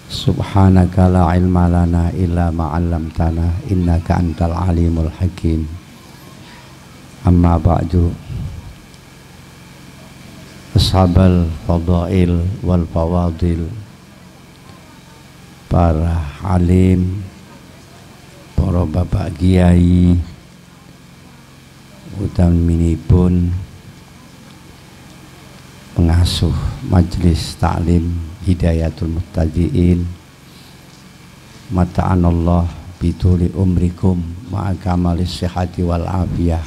Subhanaka la ilma lana illa ma 'allamtana innaka antal alimul hakim. Amma ba'du. Ashabal fadail wal fawadil, para alim, para bapak kiai, utaminipun pengasuh Majelis Ta'lim Hidayatul Muhtadiin, mata'anallah bituli umrikum ma'akamalis sihati wal afiyah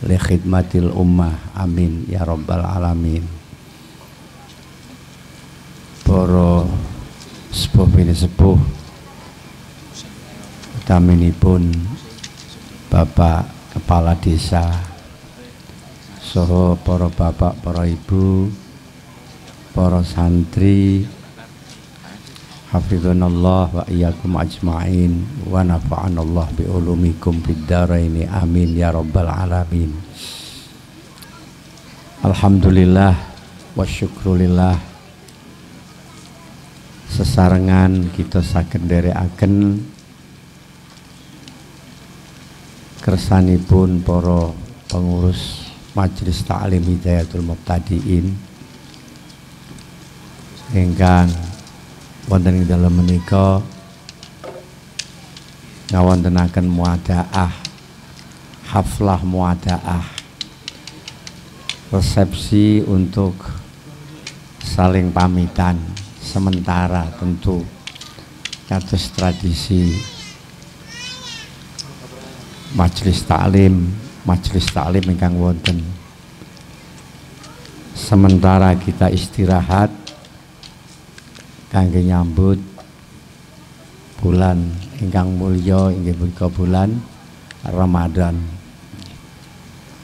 li khidmatil ummah, amin ya rabbal alamin. Para sepuh bini sepuh utaminipun Bapak Kepala Desa, saha para bapak, para ibu, para santri, hafizanallah wa iyyakum ajma'in wa nafa'anallah bi ulumikum fid dharaini, amin ya rabbal alamin. Alhamdulillah wa syukrulillah, sesarengan kita saged nderekaken kersanipun para pengurus Majelis Ta'lim Hidayatul Muhtadiin ingkang wonten ing dalem menika ngawontenaken muadaah, haflah muadaah, resepsi untuk saling pamitan sementara, tentu kados tradisi majelis taklim ingkang wonten. Sementara kita istirahat kangge nyambut bulan ingkang mulya inggih punika bulan Ramadan.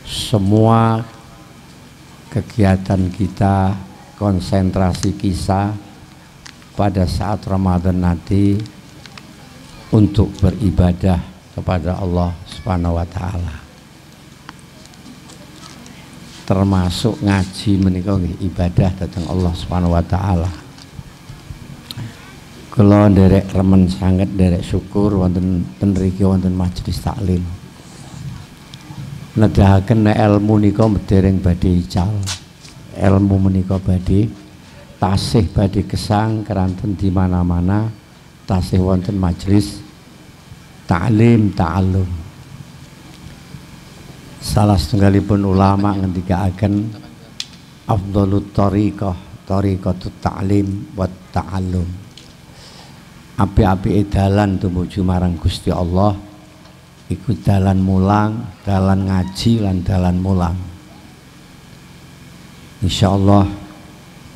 Semua kegiatan kita, konsentrasi kita pada saat Ramadan nanti untuk beribadah kepada Allah Subhanahu wa taala. Termasuk ngaji menika nggih ibadah dhateng Allah Subhanahu wa taala. Kula nderek remen sanget, nderek syukur wonten ten mriki wonten majelis taklim. Nedahaken nek ilmu nika dereng badhe ical. Ilmu menika badhe tasih badhe gesang keranten di mana-mana, tasih wonten majelis taklim ta'allum. Salah setunggalipun ulama ngendikaaken afdalut thariqah thariqatut ta'lim wat ta'allum. Api-api dalan tumuju marang Gusti Allah iku dalan mulang, dalan ngaji lan dalan mulang. Insyaallah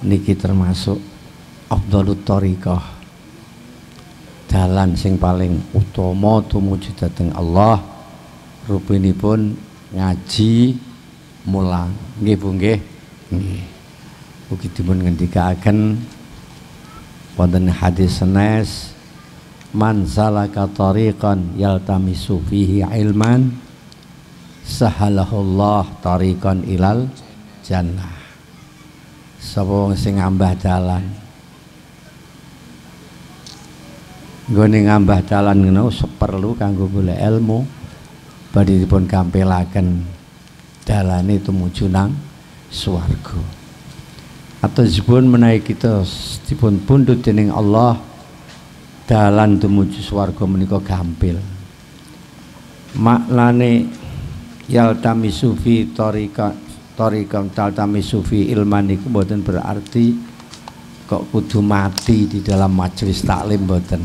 niki termasuk afdalut thariqah, dalan sing paling utama tumuju dhateng Allah, rupinipun ngaji mulang. Nggih Bu nggih. Nggih. Ugi dipun ngendikaaken wonten hadis sanes, man salaka tariqan yaltamisu fihi ilman sahalahullah tariqan ilal jannah. Sapa wong sing ngambah dalan, nggone ngambah dalan ngono seperlu kanggo golek ilmu, badhe dipun gampelaken dalane tumuju nang swarga. Atau jipun menawi kita dipun pundhut dening Allah, dalan tumuju swarga menika gampil. Maknane yaltamisu fi tariqan taltamisu fi ilman niku mboten berarti kok kudu mati di dalam majelis taklim, mboten.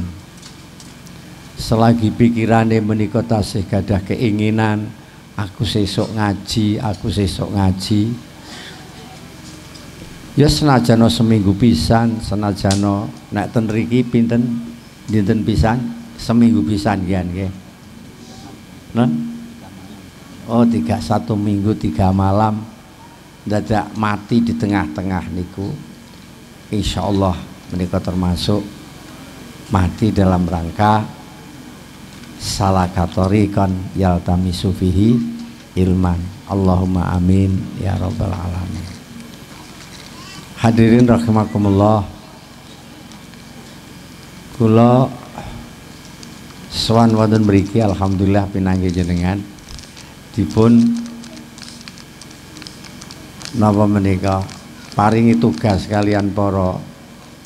Selagi pikirane menika tasih gadah keinginan aku sesuk ngaji, aku sesuk ngaji, ya senajana seminggu pisan, senajana nek ten mriki pinten dinten pisan, seminggu pisan nggih. Nah, oh 1 minggu 3 malam dadak mati di tengah-tengah niku, insyaallah menika termasuk mati dalam rangka salakatorikan yaltamisu fihi ilman. Allahumma amin ya rabbal alamin. Hadirin rahimakumullah, Kula sowan wonten mriki alhamdulillah pinanggih jenengan dipun napa menika paringi tugas kalian para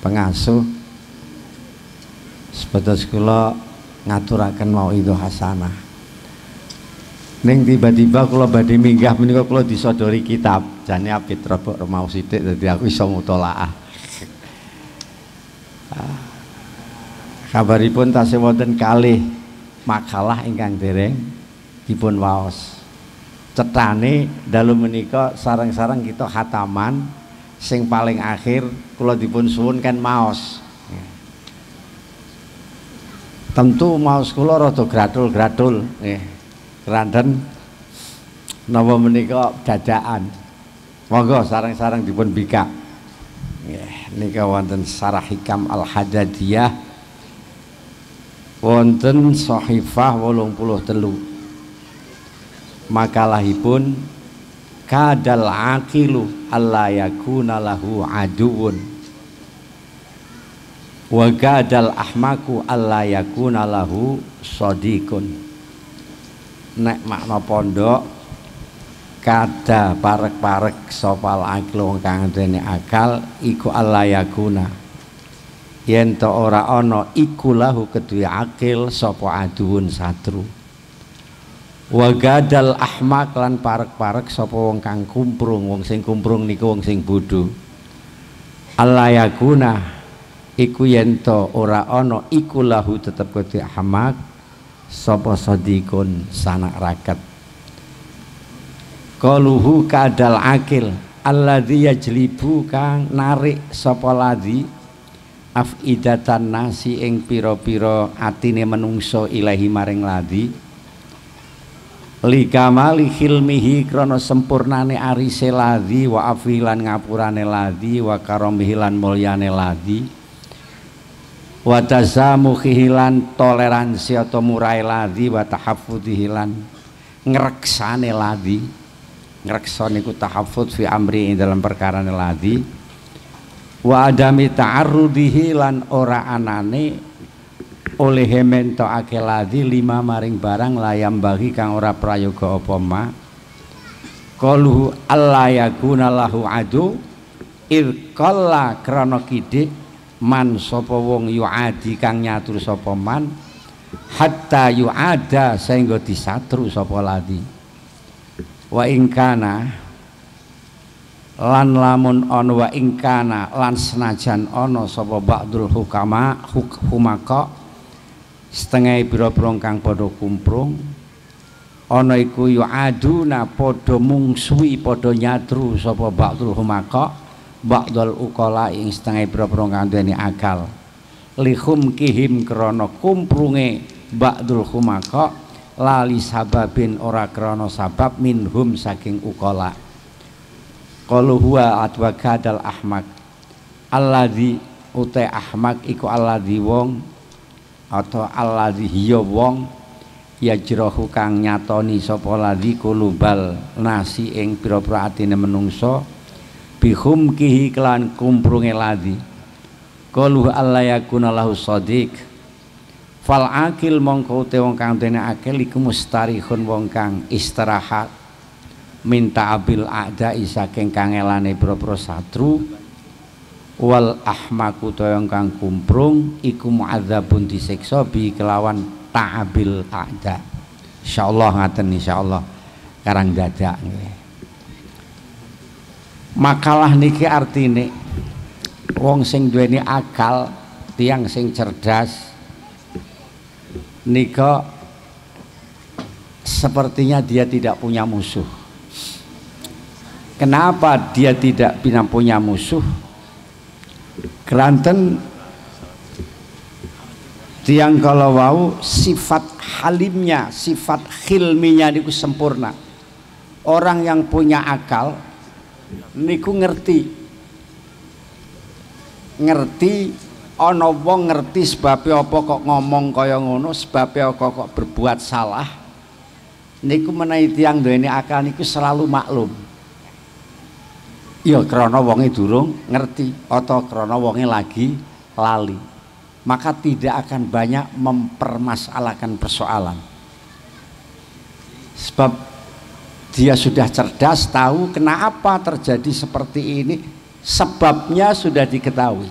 pengasuh sebatas kula ngaturaken mauidhah hasanah. Ning tiba-tiba kula badhe minggah menika kula disodori kitab jane apit robok mau sithik dadi aku iso mutolaah. Kabaripun tasih wonten kalih makalah ingkang dereng dipun waos. Cethane dalu menika sareng-sareng kita khataman sing paling akhir kula dipun suwun kan maos. Tentu maos kula rada gratul-gratul nggih. Keranten napa menika dadakan. Monggo sareng-sareng dipun bikak. Nggih, nika wonten Sarah Hikam Al-Hadadiyah wonten Shahifah 83. Makalahipun kadal aqilu alla yakuna lahu aduun wa kadal ahmaku alla yakuna lahu sadiqun. Nek makna pondok kada parek-parek sopal akil wong kang duweni akal iku alla yakuna yen to ora ana iku lahu kedue akil sapa aduun satru wa gadal ahmak lan parek-parek sapa wong kang kumprung. Wong sing kumprung niku wong sing bodho. alla yakuna iku yen to ora ana iku lahu tetep kedue ahmak sapa sadikun sanak raket. Qaluhu kadal akil alladzi yajlibu kang narik sapa ladzi afidatan nasi ing pira-pira atine menungso ilahi maring ladzi likamali khilmihi krana sempurnane arise ladzi wa afilan ngapurane ladzi wa karamihi lan mulyane ladzi wa tazamuhi lan toleransi atau murai ladzi wa tahaffudhi lan ngreksane ladzi. Ngreksa niku tahaffudz fi amri dalam perkarane ladzi wa adami ta'arrudihi lan ora anane oleh mentokake ladzi lima maring barang layam bagi kang ora prayoga apa ma qalu alla yakuna lahu adu id qalla krana kidik man sapa wong yuadi kang nyatur sapa man hatta yuada sehingga disatru sapa ladzi wa ingkana lan lamun ana wa ingkana lan senajan ana sapa ba'dul humaka setengah pira-pira kang padha kumprung ana iku yu'aduna padha mungsuhi padha nyatru sapa ba'dul humaka ba'dul uqala ing setengah pira-pira kang duweni akal lihum kihim krana kumprunge ba'dul humaka lali sababin ora krana sabab minhum saking uqala. Qalu huwa atwa kadal ahmak alladzi uta ahmak iku alladzi wong atau alladzi hiya wong yajrahu kang nyatoni sapa ladzi kulubal nasi ing pira-pira atine menungso bihum kihi kelan kumprunge ladzi. Qalu alla yakuna lahu shadiq fal akil mongko te wong kang dene akil iku mustarihun wong kang istirahat minta abil a'dai saking kangelane pira-pira satru wal ahmaku to wong kang kumprung iku mu'adzabun disiksa bi kelawan ta'abil a'da. Insyaallah ngaten insyaallah karang dadak nggih. Makalah niki artine wong sing duweni akal, tiyang sing cerdas nika sepertinya dia tidak punya musuh. Kenapa dia tidak punya musuh? Keranten tiang kalau wau sifat halimnya, sifat khilminya niku sempurna. Orang yang punya akal niku ngerti ana wong ngerti sebabe apa kok ngomong kaya ngono, sebabe apa kok berbuat salah. Niku menawi tiyang duweni akal niku selalu maklum. Ya krana wonge durung ngerti atau krana wonge lagi lali. maka tidak akan banyak mempermasalahkan persoalan. Sebab dia sudah cerdas, tahu kenapa terjadi seperti ini, sebabnya sudah diketahui.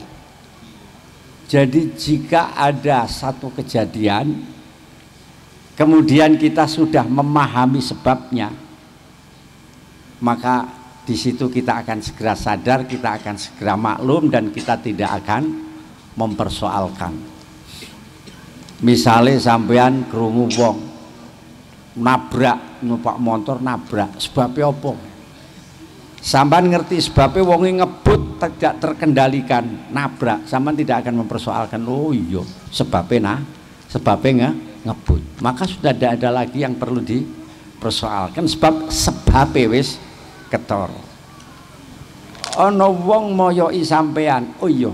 Jadi jika ada satu kejadian kemudian kita sudah memahami sebabnya, maka di situ kita akan segera sadar, kita akan segera maklum, dan kita tidak akan mempersoalkan. Misalnya sampean krungu wong nabrak, numpak motor nabrak, sebabnya apa? Sampean ngerti sebabnya, wonge ngebut tidak terkendalikan nabrak, sampean tidak akan mempersoalkan, oh iya sebabnya ngebut, maka sudah tidak ada lagi yang perlu dipersoalkan, sebabnya wis ketor. Ana wong moyoi sampean, oh iya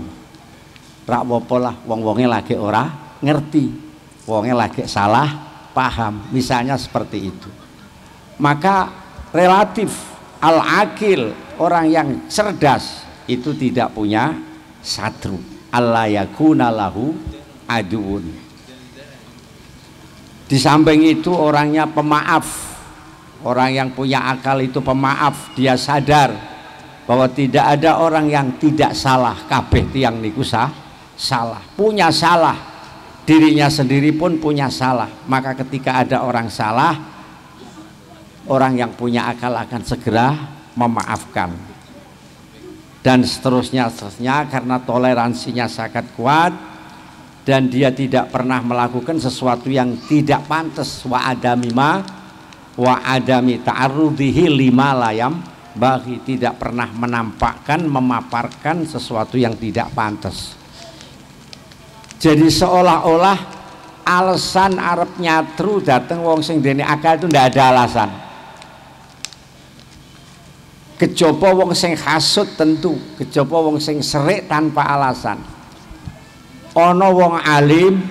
rak apa lah, wong-wonge lagi ora ngerti, wonge lagi salah paham, misalnya seperti itu. Maka relatif al-akil, orang yang cerdas itu tidak punya satru. Allah yakuna lahu aduun. Di samping itu orangnya pemaaf, orang yang punya akal itu pemaaf, dia sadar bahwa tidak ada orang yang tidak salah, kabeh tiyang niku salah, punya salah, dirinya sendiri pun punya salah. Maka ketika ada orang salah, orang yang punya akal akan segera memaafkan, dan seterusnya karena toleransinya sangat kuat dan dia tidak pernah melakukan sesuatu yang tidak pantas. Wa adami ta'arrudihi lima layam bagi, tidak pernah menampakkan, memaparkan sesuatu yang tidak pantas. Jadi seolah-olah alasan arep nyatru dateng wong sing dene akal itu ndak ada alasan. Kejaba wong sing hasud tentu, kejaba wong sing serik tanpa alasan. Ana wong alim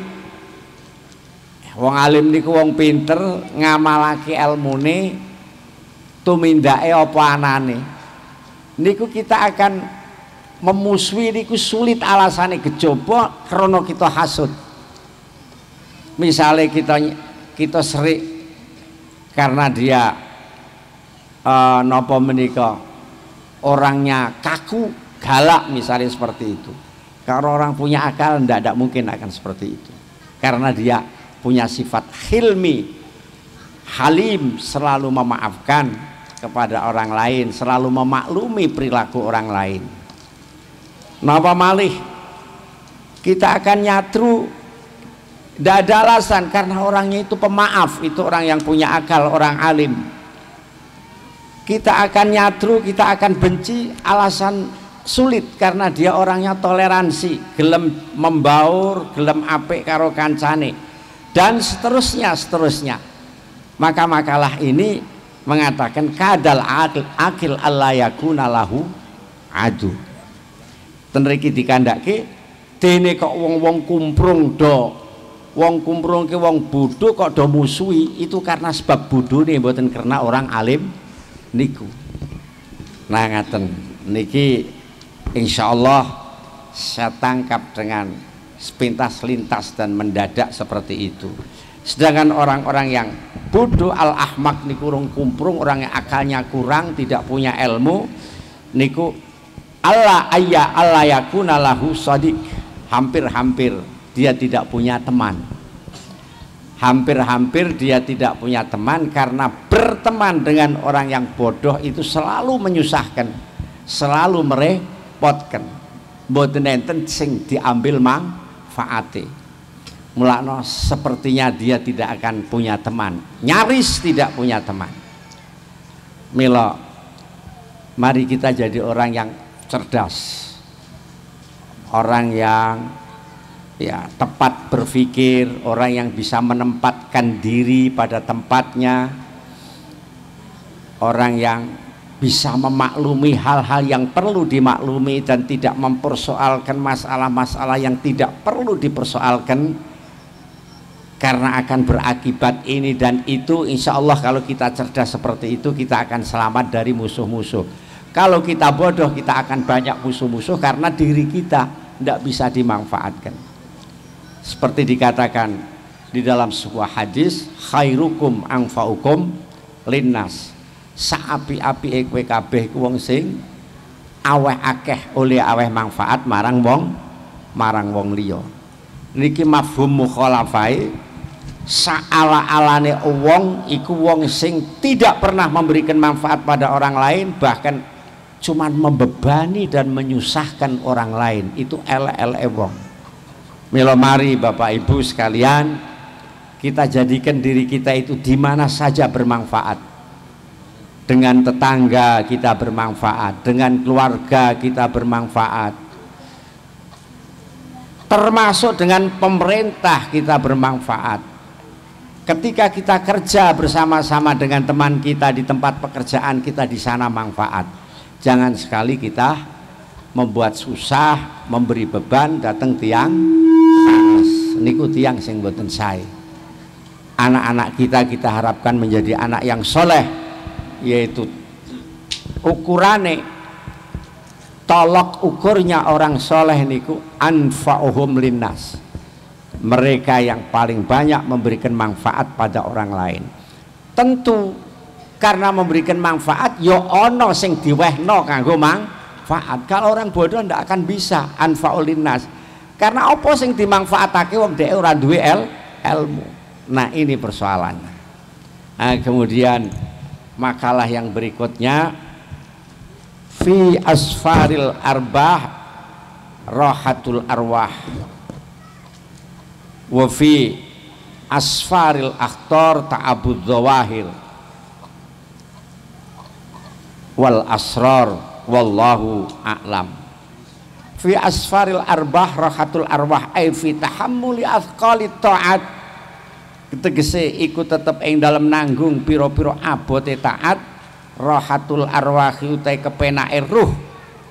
niku wong pinter, ngamalake ilmune, tumindake apa anane. Niku kita akan memusuhi, niku sulit alasane, kejaba krana kita hasud. Misalnya kita serik karena dia napa menika orangnya kaku, galak, misalnya seperti itu. Kalau orang punya akal tidak mungkin akan seperti itu, karena dia punya sifat hilmi, halim, selalu memaafkan kepada orang lain, selalu memaklumi perilaku orang lain. Napa malih kita akan nyatru, tidak ada alasan, karena orangnya itu pemaaf, itu orang yang punya akal, orang alim. Kita akan nyatru, kita akan benci, alasan sulit, karena dia orangnya toleransi, gelem membaur, gelem apik karo kancane, dan seterusnya. Maka makalah ini mengatakan kadal akil Allah yakuna lahu adu. Tenriki dikandake dene kok wong-wong kumprung do, wong kumprung ke wong bodoh kok do musuhi, itu karena sebab bodoh nih, mboten karena orang alim niku. Nah ngaten niki insyaallah saya tangkap dengan sepintas lintas dan mendadak seperti itu. Sedangkan orang-orang yang bodoh al-ahmak niku urung kumprung, orang yang akalnya kurang, tidak punya ilmu niku Allah yakuna lahu shadiq, hampir-hampir dia tidak punya teman. Hampir-hampir dia tidak punya teman, karena berteman dengan orang yang bodoh itu selalu menyusahkan, selalu merepotkan. Mboten enten sing diambil manfaate. Mulakno sepertinya dia tidak akan punya teman, nyaris tidak punya teman. Mila mari kita jadi orang yang cerdas, orang yang tepat berpikir, orang yang bisa menempatkan diri pada tempatnya, orang yang bisa memaklumi hal-hal yang perlu dimaklumi dan tidak mempersoalkan masalah-masalah yang tidak perlu dipersoalkan, karena akan berakibat ini dan itu. Insya Allah kalau kita cerdas seperti itu, kita akan selamat dari musuh-musuh. Kalau kita bodoh, kita akan banyak musuh-musuh, karena diri kita tidak bisa dimanfaatkan. Seperti dikatakan di dalam sebuah hadis, khairukum anfa'ukum linnas. Saapi-api kowe kabeh ku wong sing aweh akeh oleh aweh manfaat marang wong liya. Niki mafhum mukhalafai, saala-alane wong iku wong sing tidak pernah memberikan manfaat pada orang lain, bahkan cuman membebani dan menyusahkan orang lain. Itu elek-elek wong. Mila mari Bapak Ibu sekalian, kita jadikan diri kita itu di mana saja bermanfaat. Dengan tetangga kita bermanfaat, dengan keluarga kita bermanfaat, termasuk dengan pemerintah kita bermanfaat. Ketika kita kerja bersama-sama dengan teman kita di tempat pekerjaan kita, di sana manfaat. Jangan sekali kita membuat susah, memberi beban, datang tiang niku tiang sing mboten sae. Anak-anak kita harapkan menjadi anak yang soleh, yaitu ukurane tolok ukurnya orang soleh niku anfa'uhum linnas, mereka yang paling banyak memberikan manfaat pada orang lain. Tentu karena memberikan manfaat yo ono sing diwehno kanggo manfaat. Kalau orang bodoh ndak akan bisa anfa'ul linnas, karena apa sing dimanfaatake wong dhek ora duwe ilmu. Nah ini persoalannya. Nah, kemudian makalah yang berikutnya, fi asfaril arbah rahatul arwah wa fi asfaril akhtar ta'abud zawahir wal asrar wallahu a'lam. Fi asfaril arbah rahatul arwah ay fi tahammuli athqalit ta'at, tegese iku tetep ing dalem nanggung pira-pira abote taat. Rahatul arwahi utai kepenake ruh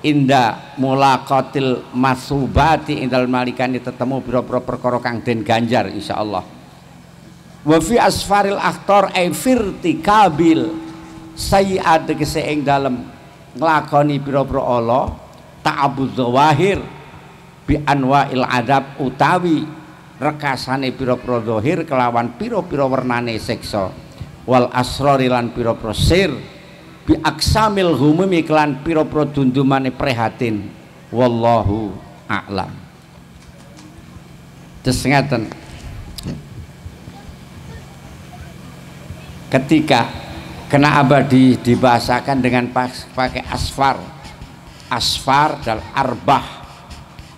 inda mulaqatil masubati ing dalem nalikane tetemu pira-pira perkara kang den ganjar insyaallah. Wa fi asfaril akhtar ay firtikabil sayyi'at, tegese ing dalem nglakoni pira-pira ala ta'abudz zawahir bi anwa'il adab utawi rekasane pira-pira zahir kelawan pira-pira wernane siksa, wal asrari lan pira-pira sir bi aksamil humumi kelan pira-pira dundumane prihatin, wallahu a'lam. Terus ngaten, ketika kena abadi dibahasakan dengan pakai asfar dan arbah,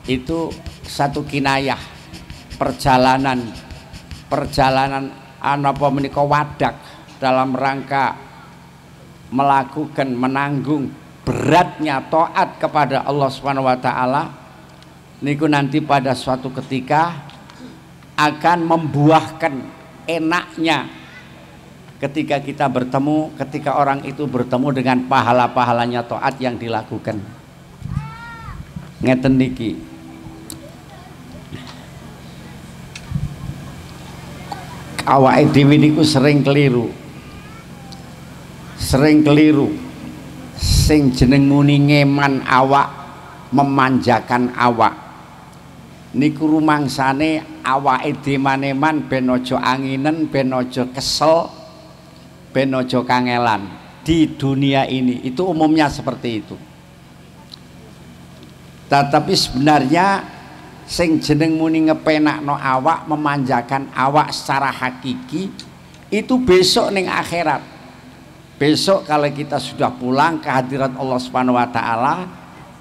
itu satu kinayah perjalanan apa menika wadak dalam rangka melakukan menanggung beratnya taat kepada Allah Subhanahu wa taala niku nanti pada suatu ketika akan membuahkan enaknya ketika kita bertemu, ketika orang itu bertemu dengan pahala-pahalanya taat yang dilakukan. Ngeten niki, awake dhewe niku sering keliru sing jeneng muni ngeman awak, memanjakan awak niku rumangsane awake dhewe maneman ben aja anginen, ben aja kesel, ben aja kangelan di dunia ini. Itu umumnya seperti itu. Tetapi sebenarnya sing jeneng muni ngepenakno awak, memanjakan awak secara hakiki itu besok ning akhirat. Besok kalau kita sudah pulang ke hadirat Allah Subhanahu wa taala,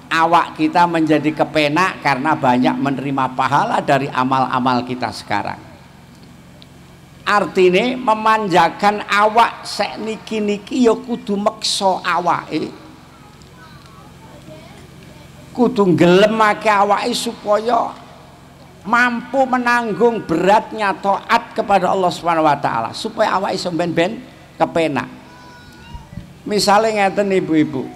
awak kita menjadi kepenak karena banyak menerima pahala dari amal-amal kita sekarang. Artine memanjakan awak sek niki-niki ya kudu meksa awake, kudu nggelemake awake supaya mampu menanggung beratnya taat kepada Allah Subhanahu wa taala, supaya awake iso ben-ben kepenak. Misalnya ngeten ibu-ibu,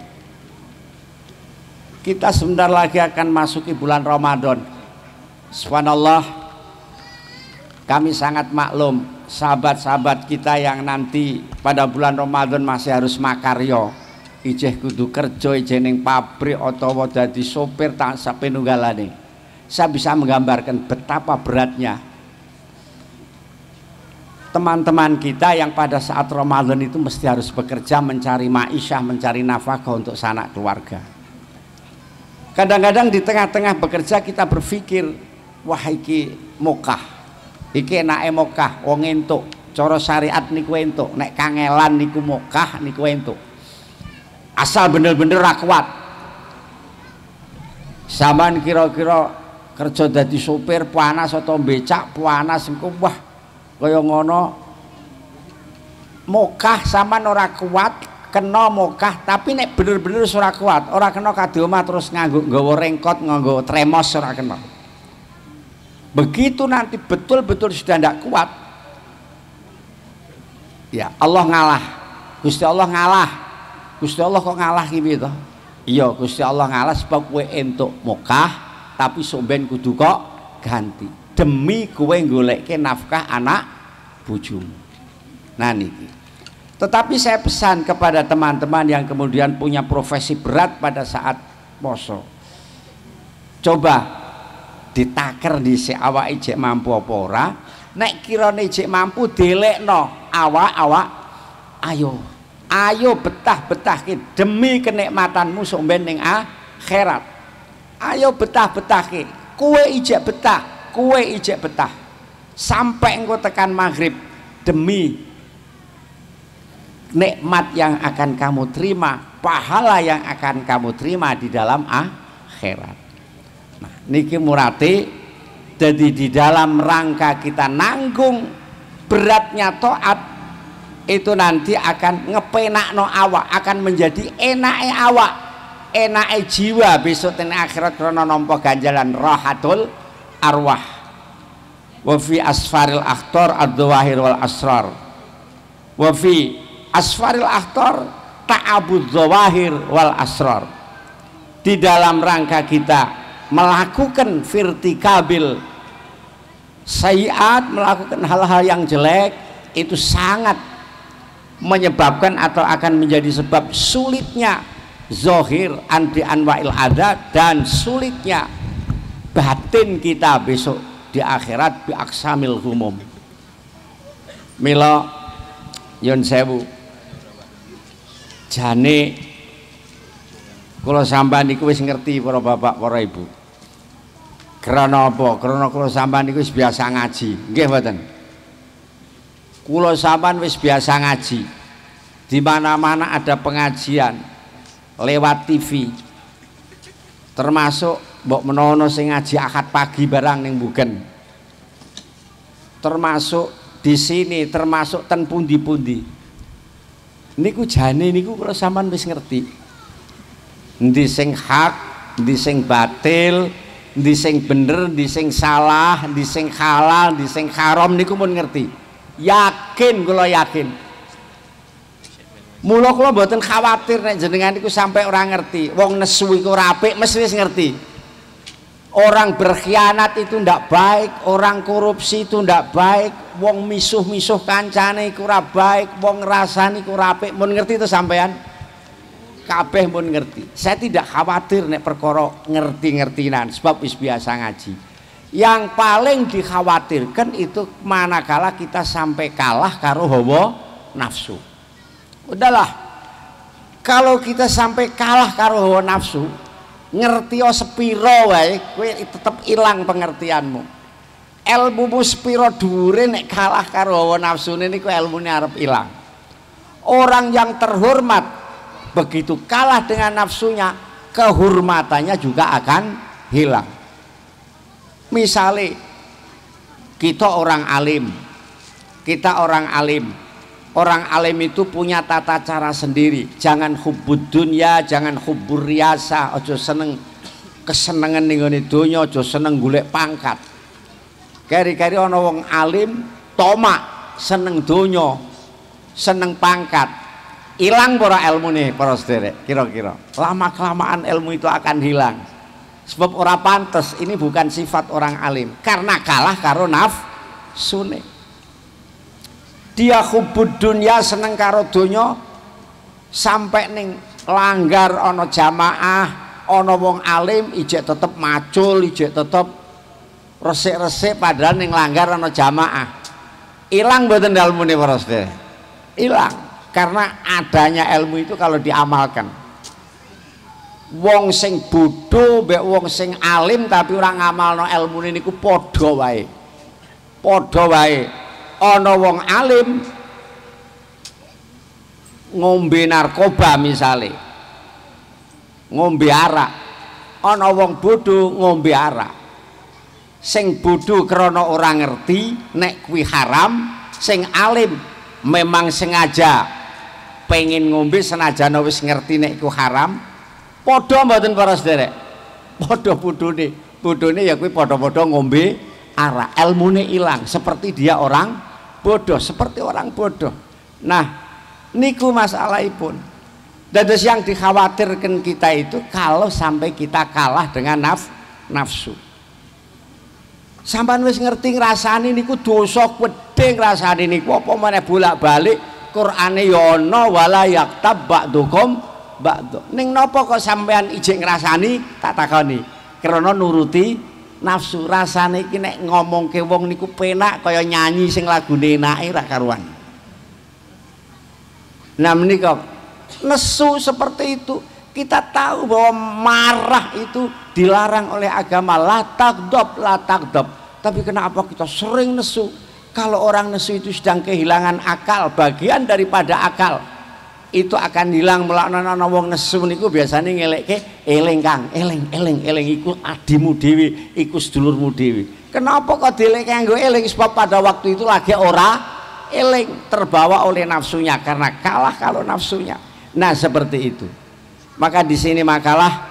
kita sebentar lagi akan masuki bulan Ramadan. Subhanallah, kami sangat maklum sahabat-sahabat kita yang nanti pada bulan Ramadan masih harus makarya, ijeh kudu kerja, ijeh ning pabrik utawa dadi sopir tak sapenunggalane. Saya bisa menggambarkan betapa beratnya teman-teman kita yang pada saat Ramadan itu mesti harus bekerja mencari ma'isyah, mencari nafkah untuk sanak keluarga. Kadang-kadang di tengah-tengah bekerja kita berpikir, wah iki mokah, iki enake mokah, wong entuk, cara syariat niku entuk, nek kangelan niku mokah niku entuk. Asal bener-bener ra kuat. Saman kira-kira kerja dadi sopir panas atau becak panas engko wah kaya ngono mokah saman ora kuat kena mokah, tapi nek bener-bener ora kuat ora kena kadhe omah terus nggawa rengkot nganggo tremos ora kena. Begitu nanti betul-betul sudah ndak kuat ya Allah ngalah, Gusti Allah ngalah. Gusti Allah kok ngalah ki piye to? Iya Gusti Allah ngalah sebab kowe entuk mokah tapi somben kudu kok ganti demi kowe goleke nafkah anak bojomu. Nah niki. Tetapi saya pesan kepada teman-teman yang kemudian punya profesi berat pada saat poso. Coba ditaker dhisik awake jek mampu apa ora. Nek kirane jek mampu delekno awak-awak ayo betah-betahke demi kenikmatanmu somben ning akhirat. Ayo betah-betahke, kue ijek betah sampai engkau tekan maghrib demi nikmat yang akan kamu terima, pahala yang akan kamu terima di dalam akhirat. Nah, niki murate jadi di dalam rangka kita nanggung beratnya taat itu nanti akan ngepenakno awak, akan menjadi enake awak, enake jiwa besok ten akhirat karena nampa ganjalan rahatul arwah. Wa fi asfaril akhtar ad-dhawahir wal asrar. Wa fi asfaril akhtar ta'abud dhawahir wal asrar. Di dalam rangka kita melakukan vertikabil sayiat, melakukan hal-hal yang jelek, itu sangat menyebabkan atau akan menjadi sebab sulitnya zohir anti anwa'il adha dan sulitnya batin kita besok di akhirat bi aksamil humum. Mila yon sewu jane kula sampean niku wis ngerti para bapak para ibu. Krana apa? Krana kula sampean niku wis biasa ngaji. Nggih mboten? Kula sampean wis biasa ngaji. Di mana-mana ada pengajian lewat TV, termasuk mbok menono sing ngaji akad pagi barang ning Bugen, termasuk di sini, termasuk ten pundi-pundi. Niku jane niku kula sampean wis ngerti. Endi sing hak, endi sing batil, endi sing bener, endi sing salah, endi sing halal, endi sing haram niku pun ngerti. Yakin kula yakin. Mula kula mboten khawatir nek jenengan iku sampai orang ngerti. Wong nesu iku ora apik mesti wis ngerti. Orang berkhianat itu ndak baik, orang korupsi itu ndak baik, wong misuh-misuh kancane iku ora baik, wong ngrasani iku ora apik. Mun ngerti itu sampean? Kabeh mun ngerti. Saya tidak khawatir nek perkara ngerti-ngertinan sebab wis biasa ngaji. Yang paling dikhawatirkan itu manakala kita sampai kalah karo hawa nafsu. Udahlah, kalau kita sampai kalah karo hawa nafsu, ngerti sepiro wae, kowe tetep ilang pengertianmu. Ilmumu sepiro dhuwure nek kalah karo hawa nafsune niku ilmune arep ilang. Orang yang terhormat begitu kalah dengan nafsunya, kehormatannya juga akan hilang. Misalnya kita orang alim, orang alim itu punya tata cara sendiri. Jangan hubbud dunya, jangan hubbur riyasa, aja seneng kesenengan ning ngene donya, aja seneng golek pangkat. Kari-kari ana wong alim tomak, seneng donya, seneng pangkat. Hilang para ilmune para sederek, kira-kira. Lama-kelamaan ilmu itu akan hilang. Sebab ora pantes, ini bukan sifat orang alim karena kalah karo nafsune. Dia hubbud dunya, seneng karo donya, sampai ning langgar ana jamaah, ana wong alim ijek tetep macul, ijek tetep resik-resik padahal ning langgar ana jamaah. Ilang mboten ilmune para sedherek? Ilang karena adanya ilmu itu kalau diamalkan. Wong sing bodho mbek wong sing alim tapi ora ngamalno ilmune niku padha wae. Padha wae. Ana wong alim ngombe narkoba misale, ngombe arak. Ana wong bodho ngombe arak. Sing bodho krana ora ngerti nek kuwi haram, sing alim memang sengaja pengen ngombe senajan wis ngerti nek iku haram. Padha mboten para sederek? Padha bodhone ya kuwi padha-padha ngombe arak. Ilmune ilang seperti dia orang bodoh, seperti orang bodoh. Nah, niku masalahipun. Dados yang dikhawatirkan kita itu kalau sampai kita kalah dengan nafsu. Sampeyan wis ngerti ngrasani niku dosa gedhe ngrasani niku apa meneh bolak-balik Qur'ane ya ana wala yaktab ba'dukum ba'd. Ning napa kok sampeyan ijek ngrasani tak takoni? Krana nuruti nafsu. Rasane iki nek ngomongke wong niku penak kaya nyanyi sing lagune enake ra karuan. Nah menika nesu seperti itu. Kita tahu bahwa marah itu dilarang oleh agama, la taghdab, la taghdab. Tapi kenapa kita sering nesu? Kalau orang nesu itu sedang kehilangan akal, bagian daripada akal itu akan hilang. Melaknana wong nesu niku biasanya ngelekke eling Kang, eling iku adimu dewi, iku sedulurmu dewi. Kenapa kok dilek kanggo eling? Sebab pada waktu itu lagi ora eling, terbawa oleh nafsunya karena kalah kalau nafsunya. Nah seperti itu. Maka di sini makalah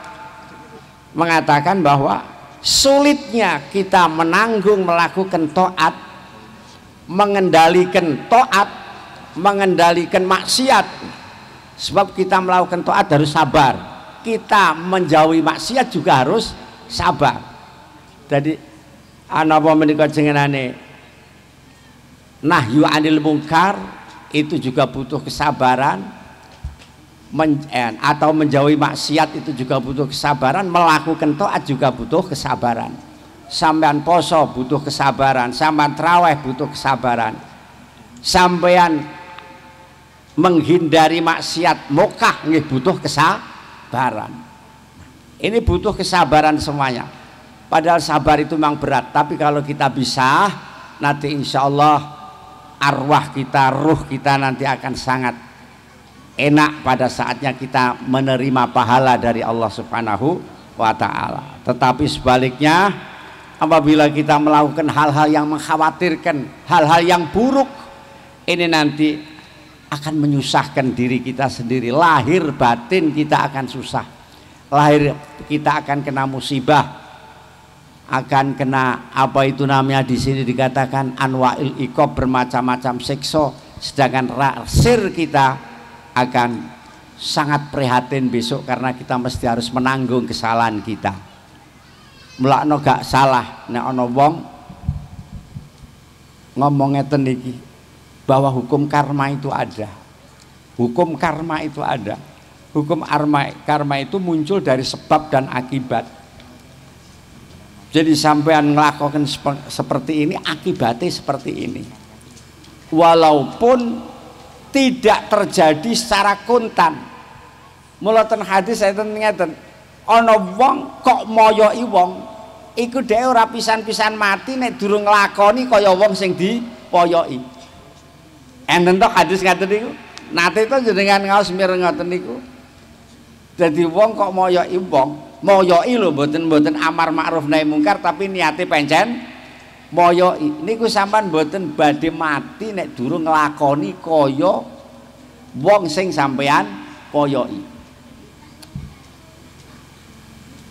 mengatakan bahwa sulitnya kita menanggung melakukan taat, mengendalikan taat, mengendalikan maksiat. Sebab kita melakukan taat harus sabar, kita menjauhi maksiat juga harus sabar. Jadi anapa menika jenengan nahyu anil mungkar itu juga butuh kesabaran. Atau menjauhi maksiat itu juga butuh kesabaran, melakukan taat juga butuh kesabaran. Sampean poso butuh kesabaran, sampean traweh butuh kesabaran, sampean menghindari maksiat mokah nggih butuh kesabaran. Ini butuh kesabaran semuanya. Padahal sabar itu memang berat, tapi kalau kita bisa nanti insya Allah arwah kita, ruh kita nanti akan sangat enak pada saatnya kita menerima pahala dari Allah Subhanahu wa ta'ala. Tetapi sebaliknya apabila kita melakukan hal-hal yang mengkhawatirkan, hal-hal yang buruk, ini nanti akan menyusahkan diri kita sendiri. Lahir batin kita akan susah, lahir kita akan kena musibah, akan kena apa itu namanya di sini dikatakan anwa'il iqab, bermacam-macam siksa. Sedangkan rasir kita akan sangat prihatin besok karena kita mesti harus menanggung kesalahan kita. Mulakno gak salah nek ana wong ngomong ngeten iki bahwa hukum karma itu ada. Hukum karma itu ada. Hukum karma itu muncul dari sebab dan akibat. Jadi sampean ngelakukan seperti ini, akibatnya seperti ini. Walaupun tidak terjadi secara kontan. Mulaten hadis saya ngeten, ana wong kok moyoki wong, iku dhewe ora pisan-pisan mati nek durung nglakoni kaya wong sing dipoyoki. Enten to hadis ngaten niku. Nate to jenengan ngaos mireng ngoten niku. Dadi wong kok moyoki wong, moyoki lho mboten amar ma'ruf nahi mungkar tapi niate pancen moyoki. Niku sampean mboten badhe mati nek durung nglakoni kaya wong sing sampean poyoki.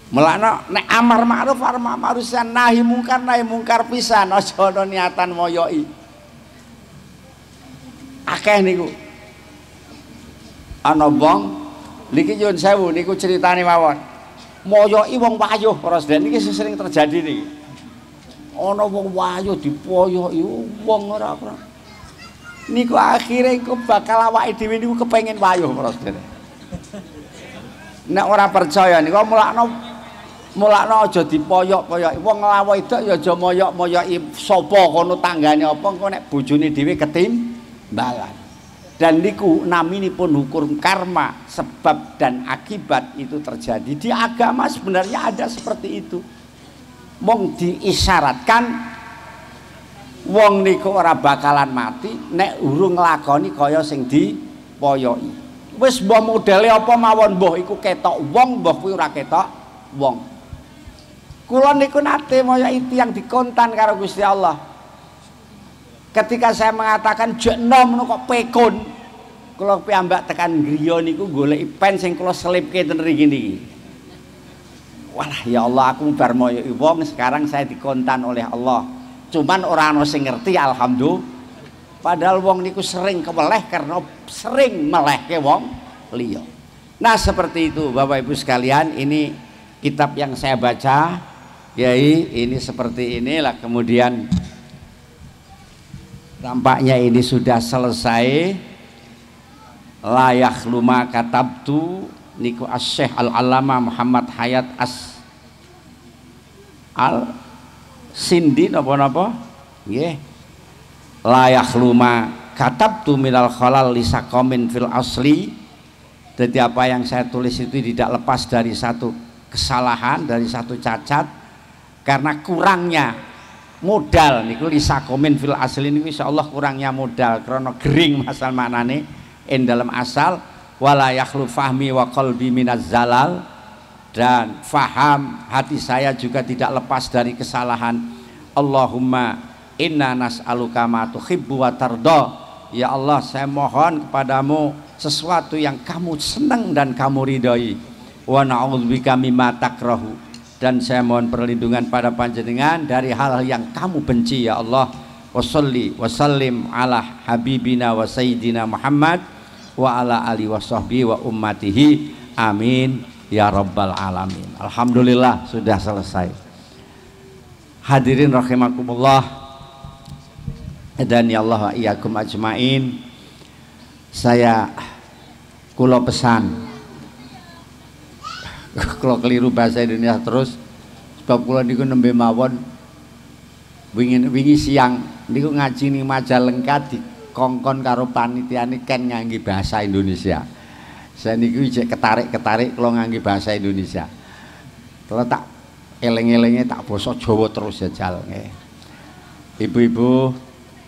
Mulane nek amar ma'ruf nahi mungkar pisan, aja ana niatan moyoki. Akeh niku. Ana wong niki nyuwun sewu niku critane mawon. Moyoki wong wayuh para sedherek niki sering terjadi niki. Ana wong wayuh dipoyoki wong ora niku akhire iku bakal awake dhewe niku kepengin wayuh para sedherek. Nek ora percaya niku mulakno aja dipoyok-poyoki. Wong nglawa wedok ya aja moyok-moyoki sapa kono tanggane apa engko nek bojone dhewe ketimbalan. Dan niku naminipun hukum karma, sebab dan akibat itu terjadi. Di agama sebenarnya ada seperti itu. Mong diisyaratkan wong niku ora bakalan mati nek urung nglakoni kaya sing dipoyoki. Wis mbah modele apa mawon mbah iku ketok wong, mbah kuwi ora ketok wong. Kula niku nate moyoki tiyang dikontan karo Gusti Allah. Ketika saya mengatakan jek nom kok pekun, kula piyambak tekan griya niku goleki pen sing kula selipke ten mriki niki. Walah ya Allah, aku bar moyoki wong sekarang saya dikontan oleh Allah. Cuman ora ana sing ngerti alhamdulillah. Padahal wong niku sering keweleh karena sering melehke wong liya. Nah seperti itu Bapak Ibu sekalian, ini kitab yang saya baca, Yai, ini seperti inilah. Kemudian tampaknya ini sudah selesai. La yakhlu ma katabtu niku Asy-Syaikh Al-Allamah Muhammad Hayat Al-Sindi napa-napa nggih. La yakhlu ma katabtu minal khalal lisaqamin fil asli. Jadi apa yang saya tulis itu tidak lepas dari satu kesalahan, dari satu cacat, karena kurangnya modal niku lisaqamin fil asli niku insyaallah kurangnya modal karena gering masal maknane in dalam asal. Wala yakhlu fahmi wa qalbi minaz zalal, dan faham hati saya juga tidak lepas dari kesalahan. Allahumma inna nas'aluka ma tuhibbu wa tarda. Ya Allah, saya mohon kepadamu sesuatu yang kamu senang dan kamu ridhoi. Wa na'udzubika mimma takrahu, dan saya mohon perlindungan pada panjenengan dari hal yang kamu benci ya Allah. Wa sholli wa sallim ala habibina wa sayyidina Muhammad wa ala ali wa sahbihi wa ummatihi amin ya rabbal alamin. Alhamdulillah sudah selesai. Hadirin rahimakumullah dan ya Allah wa iyyakum ajmain. Saya kula pesan, kula keliru bahasa Indonesia terus, sebab kula niku nembe mawon wingi siang niku ngaji ning Majalengka dikongkon karo panitiane ken ngangge bahasa Indonesia. Saya niku ijek ketarik kula ngangge bahasa Indonesia. Kula tak eling-elinge tak basa Jawa terus jajal nggih. Ibu-ibu,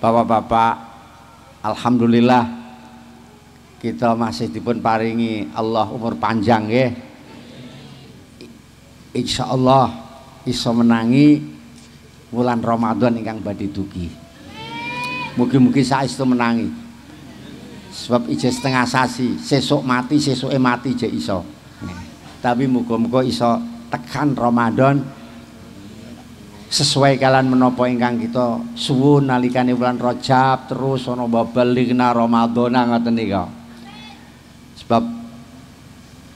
bapak-bapak, alhamdulillah kita masih dipun paringi Allah umur panjang nggih. Insyaallah iso menangi bulan Ramadan ingkang badhe dugi. Mugi-mugi saestu menangi. Sebab ije setengah sasi, sesuk mati, sesuke mati je iso. Tapi muga-muga iso tekan Ramadan sesuai kalian menapa ingkang kita suwun nalikane bulan Rajab terus ana babaligna Ramadan ngoten nika. Sebab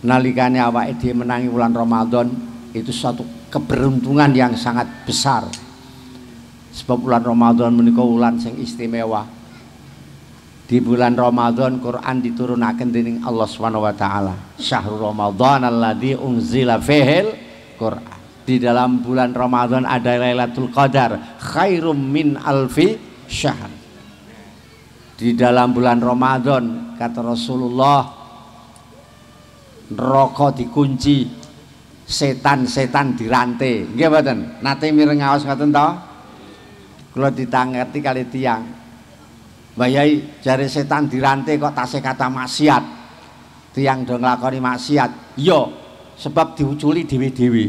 nalikane awake dhewe menangi bulan Ramadan itu suatu keberuntungan yang sangat besar. Sebab bulan Ramadan menika wulan sing istimewa. Di bulan Ramadan Quran diturunaken dening Allah Subhanahu wa taala. Syahrul Ramadan alladzi unzila fihil Quran. Di dalam bulan Ramadan ada Lailatul Qadar khairum min alfi syahr. Di dalam bulan Ramadan kata Rasulullah neraka dikunci, setan-setan dirantai. Nggih mboten? Nate mireng ngaos ngoten to? Kula ditangeti kali tiyang. Mbah Yai jare setan dirantai kok tasih kata maksiat. Tiyang do nglakoni maksiat. Iya, sebab diuculi dhewe-dhewe.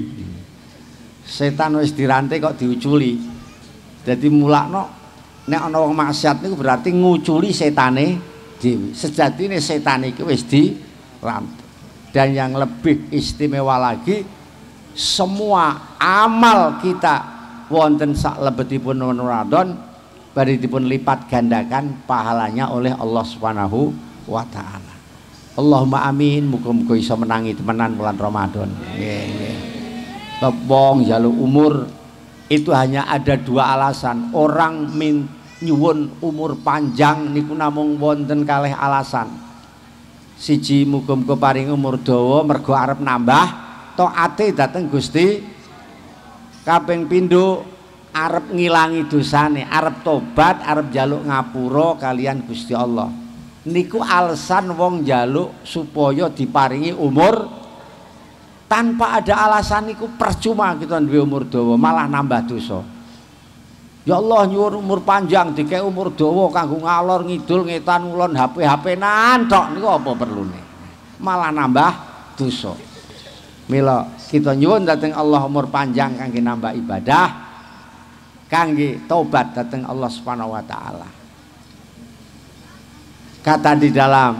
Setan wis dirantai kok diuculi. Jadi mulakno nek ana wong maksiat niku berarti nguculi setane dhewe. Sejatine setan iki wis dirantai. Dan yang lebih istimewa lagi, semua amal kita wonten sak lebetipun Ramadan bari dipun lipat gandakan pahalanya oleh Allah Subhanahu wa taala. Allahumma amin, muga-muga iso menangi temenan bulan Ramadan. Nggih. Wong njaluk umur itu hanya ada dua alasan. Orang nyuwun umur panjang niku namung wonten kalih alasan. Siji muga-muga paring umur dawa mergo arep nambah taate dhateng Gusti. Kaping pindho arep ngilangi dosane, arep tobat, arep njaluk ngapura kalian Gusti Allah. Niku alasan wong njaluk supaya diparingi umur. Tanpa ada alasan niku percuma kita duwe umur dawa, malah nambah dosa. Ya Allah nyuwun umur panjang dikek umur dawa kanggo ngalor ngidul ngetan ngulon HP-HP-nan tok niku apa perlune? Malah nambah dosa. Mila kita nyuwun dhateng Allah umur panjang kangge nambah ibadah, kangge taubat dhateng Allah Subhanahu wa taala. Kata di dalam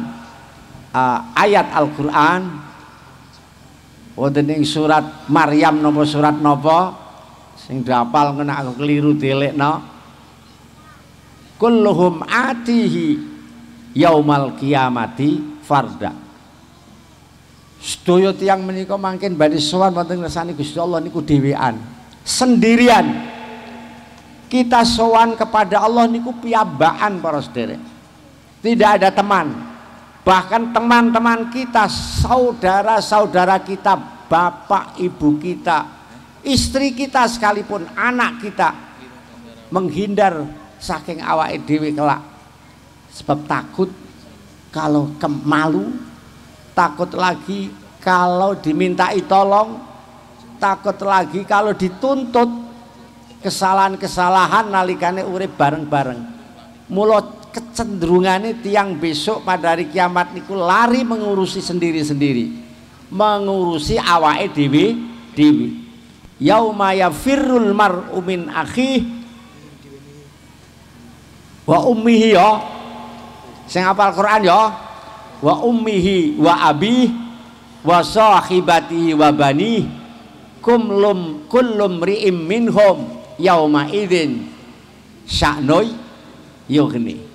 ayat Al-Qur'an wonten ing surat Maryam napa surat napa? Sing dapal kena aku keliru dilekno. Kulluhum atihi yaumal kiamati farda. Sedaya tiyang menika mangken badhe sowan wonten ngersane Gusti Allah niku dhewean, sendirian. Kita sowan kepada Allah niku piyambakan para sederek. Tidak ada teman. Bahkan teman-teman kita, saudara-saudara kita, bapak ibu kita, istri kita sekalipun, anak kita menghindar saking awake dhewe kelak, sebab takut kalau malu, takut lagi kalau dimintai tolong, takut lagi kalau dituntut kesalahan-kesalahan nalikane urip bareng-bareng. Mula kecenderungane tiang besok pada hari kiamat niku lari mengurusi sendiri-sendiri, mengurusi awake dhewe. Yauma yafirrul mar'u min akhihi wa ummihi ya. Sing hafal Quran ya. Wa ummihi wa abihi wa sahibatihi wa banihi kullum ri'im minhum yauma idzin sya'noi yughni.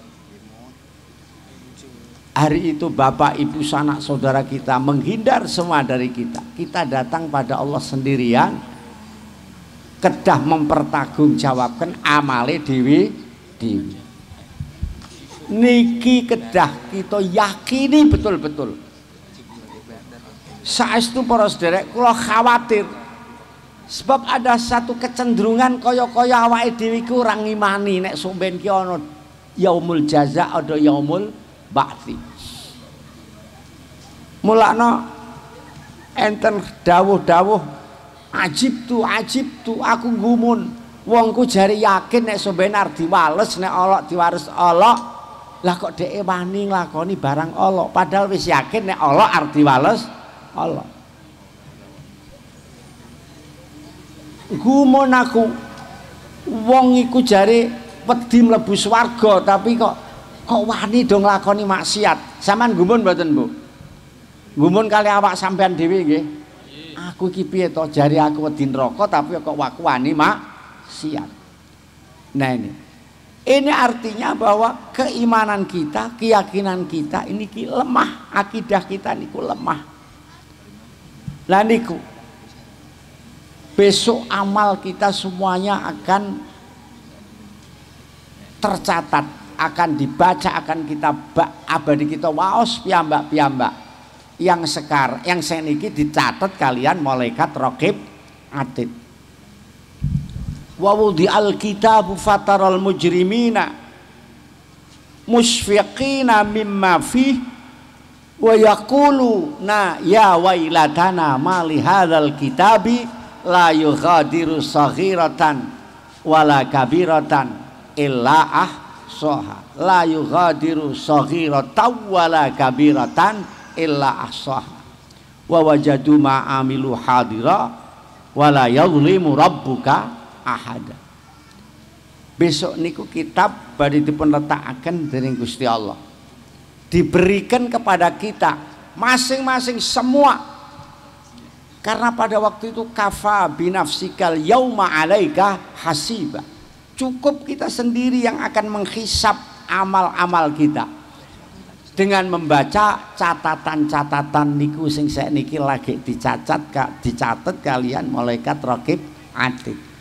Hari itu bapak ibu sanak saudara kita menghindar semua dari kita. Kita datang pada Allah sendirian, kedah mempertanggungjawabkan amale dewi. Niki kedah kita yakini betul-betul. Saestu para sederek kula khawatir sebab ada satu kecenderungan kaya-kaya awake dhewe iku ora ngimani nek somben ki ana yaumul jaza ada yaumul ba'tsi. Mulakno enten dawuh-dawuh ajib tu aku gumun wongku jari yakin nek somben arep diwales nek olok diwares olok lah kok dhek wani nglakoni barang olok padahal wis yakin nek olok arep diwales olok. Gumun aku wong iku jari wedi mlebu swarga tapi kok wani do nglakoni maksiat. Sampeyan gumun mboten Bu? Gumun kali awak sampean dhewe nggih. Aku iki piye to jari aku wedi neraka tapi kok aku wani maksiat. Nah ini artinya bahwa keimanan kita, keyakinan kita ini lemah, akidah kita niku lemah. Lah niku besok amal kita semuanya akan tercatat, akan dibaca, akan kita abadi kita waos piyambak-piyambak yang seniki dicatat kalian malaikat raqib atid. Wa wudi'al kitabu fataral mujrimina musfiqina mimma fih wa yaquluna ya wailatana ma li hadzal kitabi la yughadiru saghiratan wala kabiratan illa ahsaha la yughadiru saghiratan wala kabiratan illa ahsaha wa wajadu ma amilu hadira wala yadhlimu rabbuka ahada. Besok niku kitab badhe dipun letakaken dening Gusti Allah, diberikan kepada kita masing-masing semua. Karena pada waktu itu kafa binafsikal yauma alaika hasiba. Cukup kita sendiri yang akan menghisap amal-amal kita dengan membaca catatan-catatan niku sing sakniki lagi dicatat kalian malaikat raqib atid.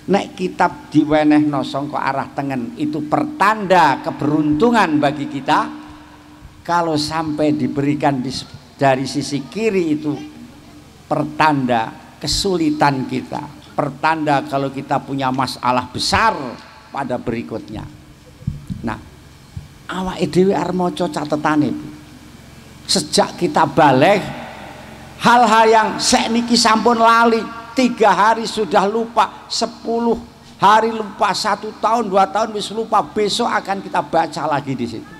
Nek kitab diwenehno sangka arah tengen itu pertanda keberuntungan bagi kita. kalau sampai diberikan dari sisi kiri itu pertanda kesulitan kita, pertanda kalau kita punya masalah besar pada berikutnya. Nah, awake dhewe arep maca catetane. Sejak kita balik, hal-hal yang sakniki sampun lali, 3 hari sudah lupa, 10 hari lupa, 1 tahun 2 tahun wis lupa, besok akan kita baca lagi di situ.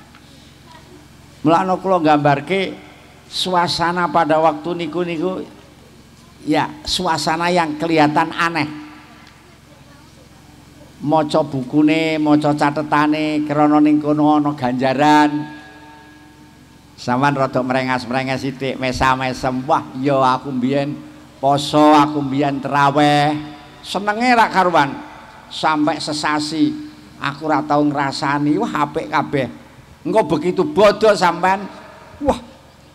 Mulane kula nggambarke suasana pada waktu niku ya suasana yang kelihatan aneh. Maca bukune, maca catetane, krana ning kono ana ganjaran. Sampeyan rada merengas-merengas sithik, mesam-mesem. Wah, ya aku mbiyen poso, aku mbiyen traweh. Senenge ra karuan. Sampai sesasi aku ora tau ngrasani. Wah, apik kabeh. Engko begitu bodoh sampean. Wah,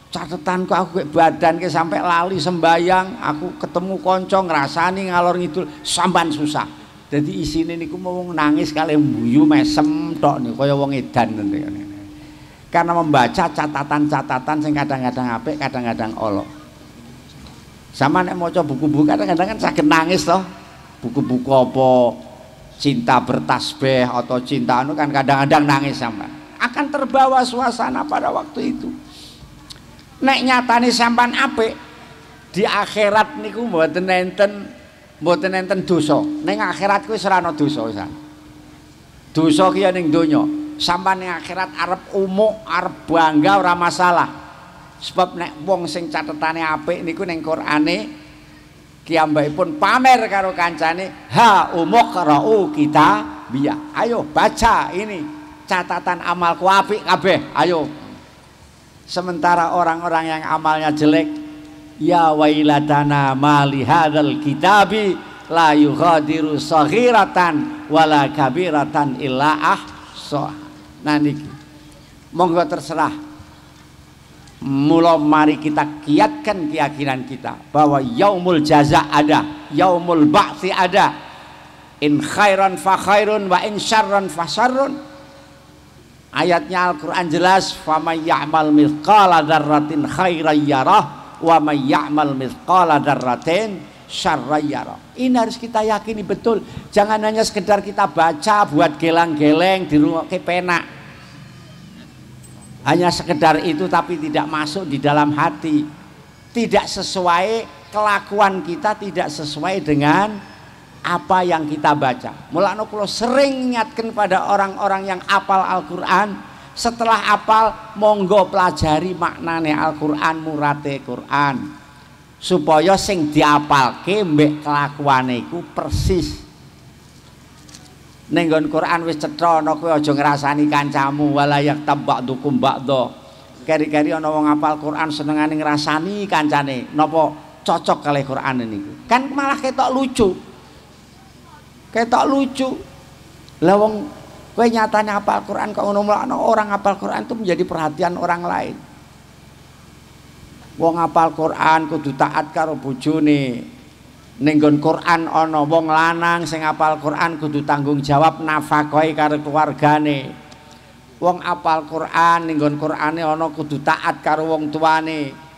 catetanku aku badanke sampai lali sembayang, aku ketemu kanca ngrasani ngalor ngidul sampean susah. Jadi isine niku mau nangis kali mbuyu mesem tok niku kaya wong edan ngene. Karena membaca catatan-catatan sing kadang-kadang apik, kadang-kadang ala. Sama nek maca buku-buku kadang-kadang kan saged nangis toh. Buku-buku apa cinta bertasbih atau cinta anu kan kadang-kadang nangis sampean. Akan terbawa suasana pada waktu itu. Nek nyatane sampean apik di akhirat niku mboten enten dosa. Ning akhirat kuwi ora ana dosa pisan. Dosa ki ning donya. Sampeyan ning akhirat arep umuk, arep bangga ora masalah. Sebab nek wong sing catetane apik niku ning Qur'ane kiyambakipun pamer karo kancane, "Ha umuk ra'u kita biya." Ayo baca ini. Catatan amalku apik kabeh, ayo. Sementara orang-orang yang amalnya jelek, ya wailatana mali hadzal kitabi la yughadiru saghiratan wala kabiratan illa ahsa. Nah niki monggo terserah. Mula mari kita kiatkan keyakinan kita bahwa yaumul jaza ada, yaumul ba'tsi ada. In khairan fa khairun wa in syarran fa syarrun. Ayatnya Al-Quran jelas, faman ya'mal mithqala dzarratin khairan yarah wa may ya'mal mithqala dzarratin syarran yarah. Ini harus kita yakini betul. Jangan hanya sekedar kita baca buat geleng-geleng di rumah kepenak. Hanya sekedar itu tapi tidak masuk di dalam hati. Tidak sesuai kelakuan kita, tidak sesuai dengan apa yang kita baca. Mulane kula sering ingatkan pada orang-orang yang apal Al-Qur'an, setelah apal monggo pelajari maknane Al-Qur'an, murate Qur'an, supaya sing diapalke mbek kelakuane iku persis. Ning nggon Qur'an wis cetha ana kowe aja ngrasani kancamu, wala yaktab ba'dukum ba'dha. Keri-keri ana wong apal Qur'an senengane ngrasani kancane, napa cocok kali Qur'an niku. Kan malah ketok lucu. Ketok lucu. Lah wong kowe nyatane hafal Quran kok ngono, orang hafal Quran itu menjadi perhatian orang lain. Wong hafal Quran kudu taat karo bojone. Ning nggon Quran ana wong lanang sing hafal Quran kudu tanggung jawab nafkahi karo keluargane. Wong hafal Quran ning nggon Qurane ana kudu taat karo wong tuane.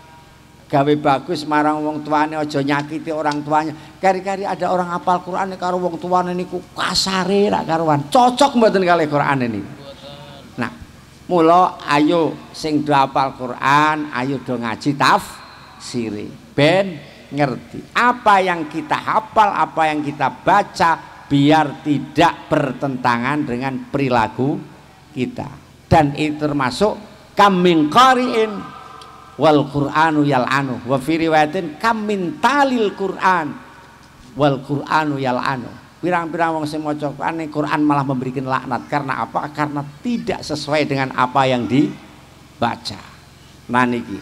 Gawe bagus marang wong tuane, aja nyakiti orang tuanya. Kari-kari ada orang hafal Quran karo wong tuane niku kasare ra karuan. Cocok mboten kali Quran ini. Nah, mula ayo sing do hafal Quran, ayo do ngaji tafsir ben ngerti apa yang kita hafal, apa yang kita baca biar tidak bertentangan dengan perilaku kita. Dan itu termasuk kaming qari'in wal Qur'anu yal'anu wa fi riwayatin kam min talil Qur'an wal Qur'anu yal'anu. Pirang-pirang wong sing maca Quran malah memberikan laknat. Karena apa? Karena tidak sesuai dengan apa yang dibaca. Nah niki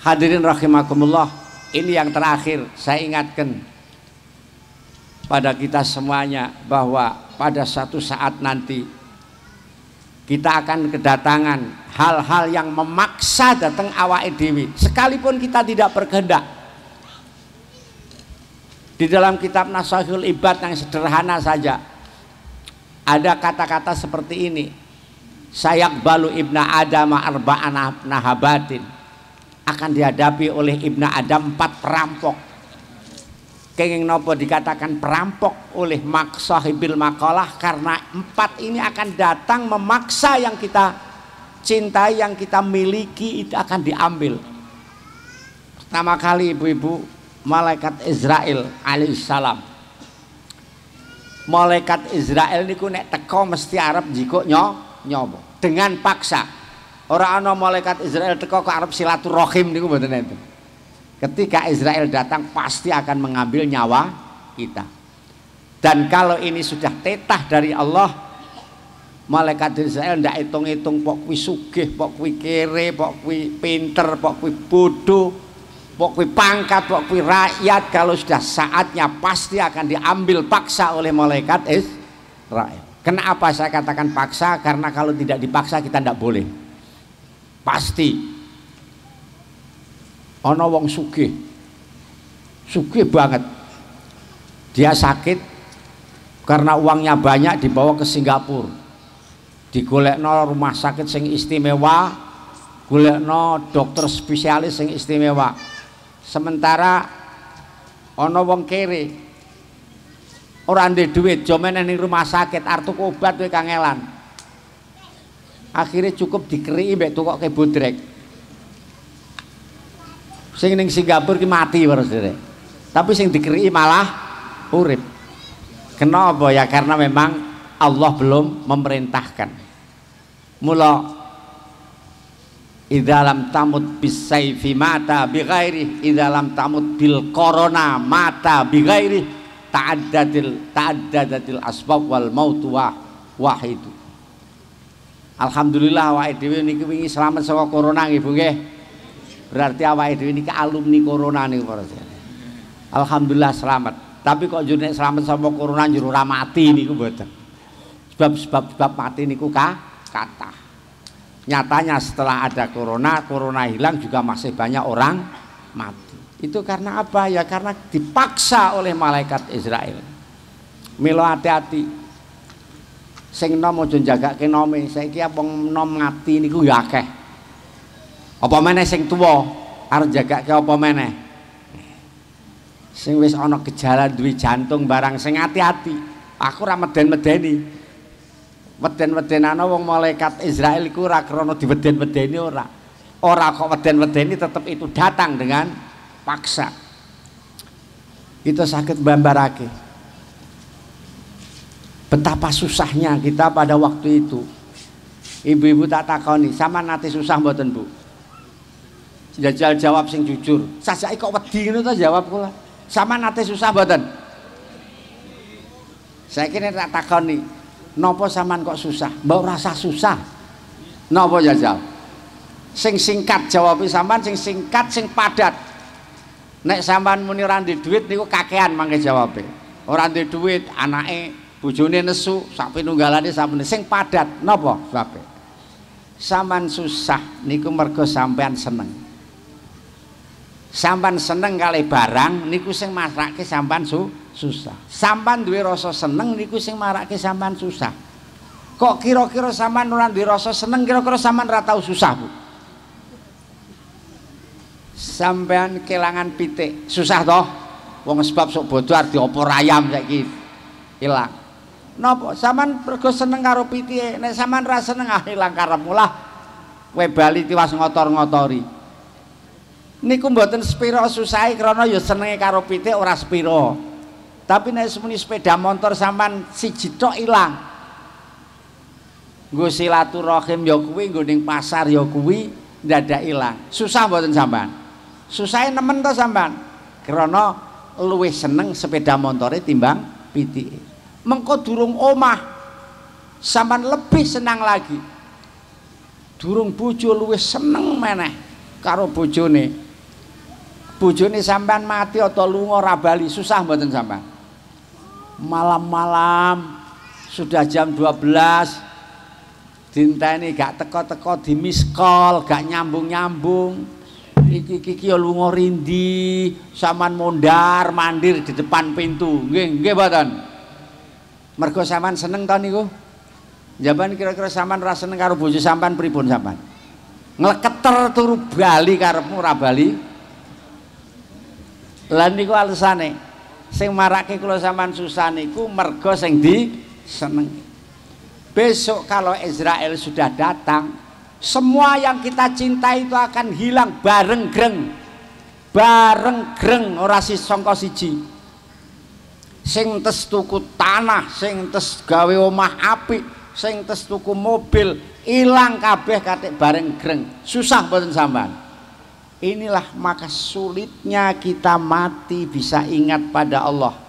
hadirin rahimakumullah, ini yang terakhir saya ingatkan pada kita semuanya bahwa pada satu saat nanti kita akan kedatangan hal-hal yang memaksa datang awake dhewe sekalipun kita tidak berkehendak. Di dalam kitab Nasahul Ibad yang sederhana saja ada kata-kata seperti ini, sayaqbalu ibna Adam arba'ana nahabatin, akan dihadapi oleh ibna Adam 4 perampok. Kenging nopo dikatakan perampok oleh sahibil makalah, karena 4 ini akan datang memaksa yang kita cintai, yang kita miliki itu akan diambil. Pertama kali ibu-ibu, malaikat Israel alaihissalam. Malaikat Israel niku nek teko mesti arep jiko nyoba dengan paksa. Ora ana malaikat Israel teko kok arep silaturahim niku mboten enten. Ketika Israel datang pasti akan mengambil nyawa kita. Dan kalau ini sudah tetah dari Allah, malaikat Israel ndak hitung-hitung pok kuwi sugih, pok kuwi kere, pok kuwi pinter, pok kuwi bodoh, pok kuwi pangkat, pok kuwi rakyat. Kalau sudah saatnya pasti akan diambil paksa oleh malaikat Israel. Kenapa saya katakan paksa? Karena kalau tidak dipaksa kita ndak boleh. Pasti ana wong sugih banget, dia sakit karena uangnya banyak, dibawa ke Singapura, digolekno rumah sakit sing istimewa, golekno dokter spesialis sing istimewa. Sementara ana wong kere ora ndek duit, jomene ning rumah sakit arep tuku obat kowe kangelan, akhirnya cukup dikeri mbek tukoke bodrek. Sing ning Singapura ki mati terus, tapi sing dikeri malah urip. Kenapa ya? Karena memang Allah belum memerintahkan. Mula idza lam tamut bisayfi mata bighairi, idza lam tamut bil corona mata bighairi, ta'addadatil asbab wal mautu wahid. Alhamdulillah awake dhewe niki wingi selamat saka corona nggih Bu nggih. Berarti awake dhewe niki alumni corona niku para sedherek. Alhamdulillah selamat. Tapi kok njur nek selamat sama corona njur ora mati niku mboten. Sebab mati niku kathah. Nyatanya setelah ada corona hilang juga masih banyak orang mati. Itu karena apa? Ya karena dipaksa oleh malaikat Israel. Milo hati-hati. Sing nom aja jagake nome. Saiki apa nom mati niku ya akeh. Apa meneh sing tuwa arep jagake apa meneh? Sing wis ana gejala duwe jantung barang sing hati-hati. Aku ora meden-medeni. Weden-wedenane wong malaikat Israel iku ora krana diweden-wedeni ora. Ora kok weden-wedeni, tetep itu datang dengan paksa. Itu sakit gambarake betapa susahnya kita pada waktu itu. Ibu-ibu tak takoni, sama nate susah mboten Bu? Jajal jawab sing jujur. Sajake kok wedi ngono to jawab kula. Sama nate susah mboten? Saiki nek tak takoni, napa sampean kok susah? Mbok rasa susah. Napa jajal? Sing singkat jawabe sampean, sing singkat, sing padat. Nek sampean muni ora ndek duit niku kakean mangke jawabe. Ora ndek duit, anake bojone nesu, sak pinunggalane sampun sing padat. Napa sebabe? Sampean susah niku mergo sampean seneng. Sampean seneng kali barang niku sing marake sampean susah. Sampean duwe rasa seneng niku sing marake sampean susah. Kok kira-kira sampean ora duwe rasa seneng, kira-kira sampean ora tau susah Bu? Sampean kelangan pitik susah toh? Wong sebab sok bodoh arep diopor ayam saiki ilang. Napa sampean mergo seneng karo pitike, nek sampean ra seneng ilang karepmu lah. Kowe bali tiwas ngotor-ngotori. Niku mboten sepiro susahe krana ya senenge karo pitik ora sepiro. Tapi nek semuni sepeda motor sampean siji tok ilang. Nggo silaturahim ya kuwi, nggo ning pasar ya kuwi, dadak ilang. Susah mboten sampean? Susahe nemen to sampean? Krana luwih seneng sepeda motore timbang pitike. Mengko durung omah sampean lebih senang lagi. Durung bojo luwih seneng meneh karo bojone. Bojone sampean mati atau lunga ora bali, susah mboten sampean? Malam-malam sudah jam 12 dinteni gak teko-teko, di miss call gak nyambung-nyambung. Iki ya lunga rindi, sampean mondar mandir di depan pintu. Nggih mboten? Mergo sampean seneng to niku? Jaman kira-kira sampean ra seneng karo bojo sampean pripun sampean? Ngleketer turu bali karepmu ora bali. Lah niku alusane sing marake kula sampean susah niku mergo sing diseneng. Besok kalau Israel sudah datang, semua yang kita cintai itu akan hilang bareng greng ora sangka siji. Sing tes tuku tanah, sing tes gawe omah apik, sing tes tuku mobil, ilang kabeh katik bareng greng. Susah mboten sampean. Inilah maka sulitnya kita mati bisa ingat pada Allah.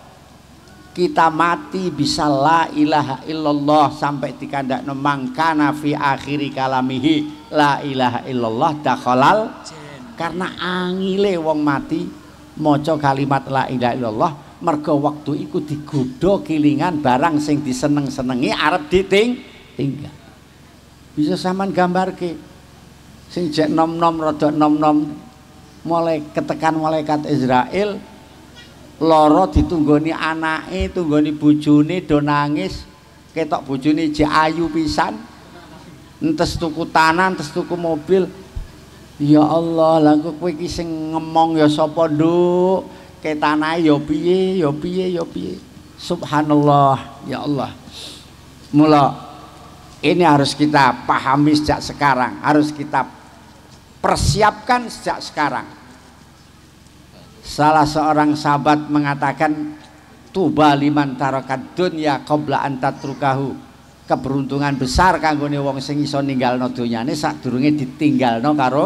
Kita mati bisa la ilaha illallah sampai dikandakno mangkana fi akhiri kalamihi la ilaha illallah dakhalal. Karena angile wong mati maca kalimat la ilaha illallah mergo waktu iku digodha kilingan barang sing diseneng-senengi arep ditinggal. Bisa sampean gambarke sing jek nom-nom rada nom-nom mulai ketekan malaikat Israel loro ditunggoni anake, tunggoni bojone do nangis, ketok bojone jek ayu pisan. Entes tuku tanah, entes tuku mobil. Ya Allah, lha kowe iki sing ngemong ya sapa, Nduk? Ke tanah ya piye, ya piye, ya piye. Subhanallah, ya Allah. Mula ini harus kita pahami sejak sekarang, harus kita persiapkan sejak sekarang. Salah seorang sahabat mengatakan tuba liman tarakat dunya qabla an tatrukahu. Keberuntungan besar kanggone wong sing iso ninggalno donyane sadurunge ditinggalno karo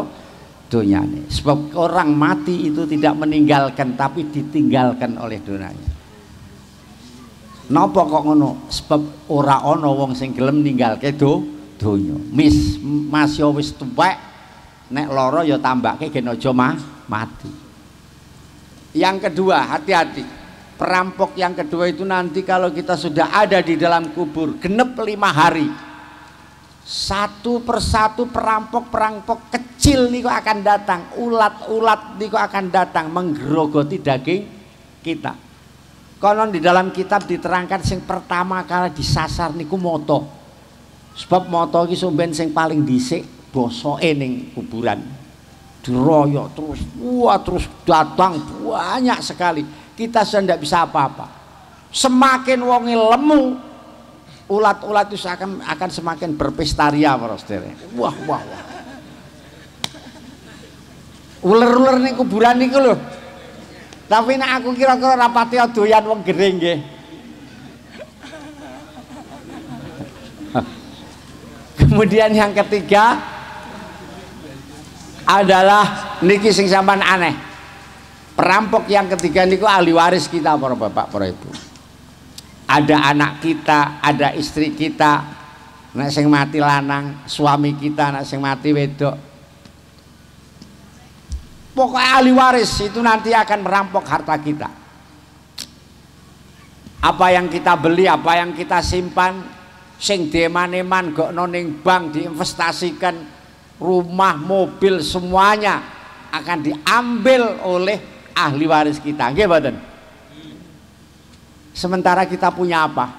donyane. Sebab orang mati itu tidak meninggalkan tapi ditinggalkan oleh donyanya. Napa kok ngono? Sebab ora ana wong sing gelem ninggalke donya. Mas yo wis tuwek, nek lara ya tambake gen aja mati. Yang kedua, hati-hati. Perampok yang kedua itu nanti kalau kita sudah ada di dalam kubur genep 5 hari, satu persatu perampok kecil niku akan datang, ulat-ulat niku akan datang menggerogoti daging kita. Konon di dalam kitab diterangkan sing pertama kali disasar niku moto. Sebab moto iki somben sing paling dhisik bosoke ning kuburan. Diroyok terus, wah terus datang banyak sekali. Kita sudah tidak bisa apa-apa. Semakin wonge lemu, ulat-ulat itu akan semakin berpesta ria, para saudara. Wah. Uler-uler ning kuburan niku lho. Tapi nek aku kira-kira rapati doyan wong gering nggih. Kemudian yang ketiga adalah niki sing sampean aneh. Perampok yang ketiga niku ahli waris kita, para bapak, para ibu. Ada anak kita, ada istri kita, nek sing mati lanang, suami kita, nek sing mati wedok. Pokoknya ahli waris itu nanti akan merampok harta kita. Apa yang kita beli, apa yang kita simpan, sing deman-eman gokno ning bank diinvestasikan, rumah, mobil, semuanya akan diambil oleh ahli waris kita, nggih mboten? Sementara kita punya apa?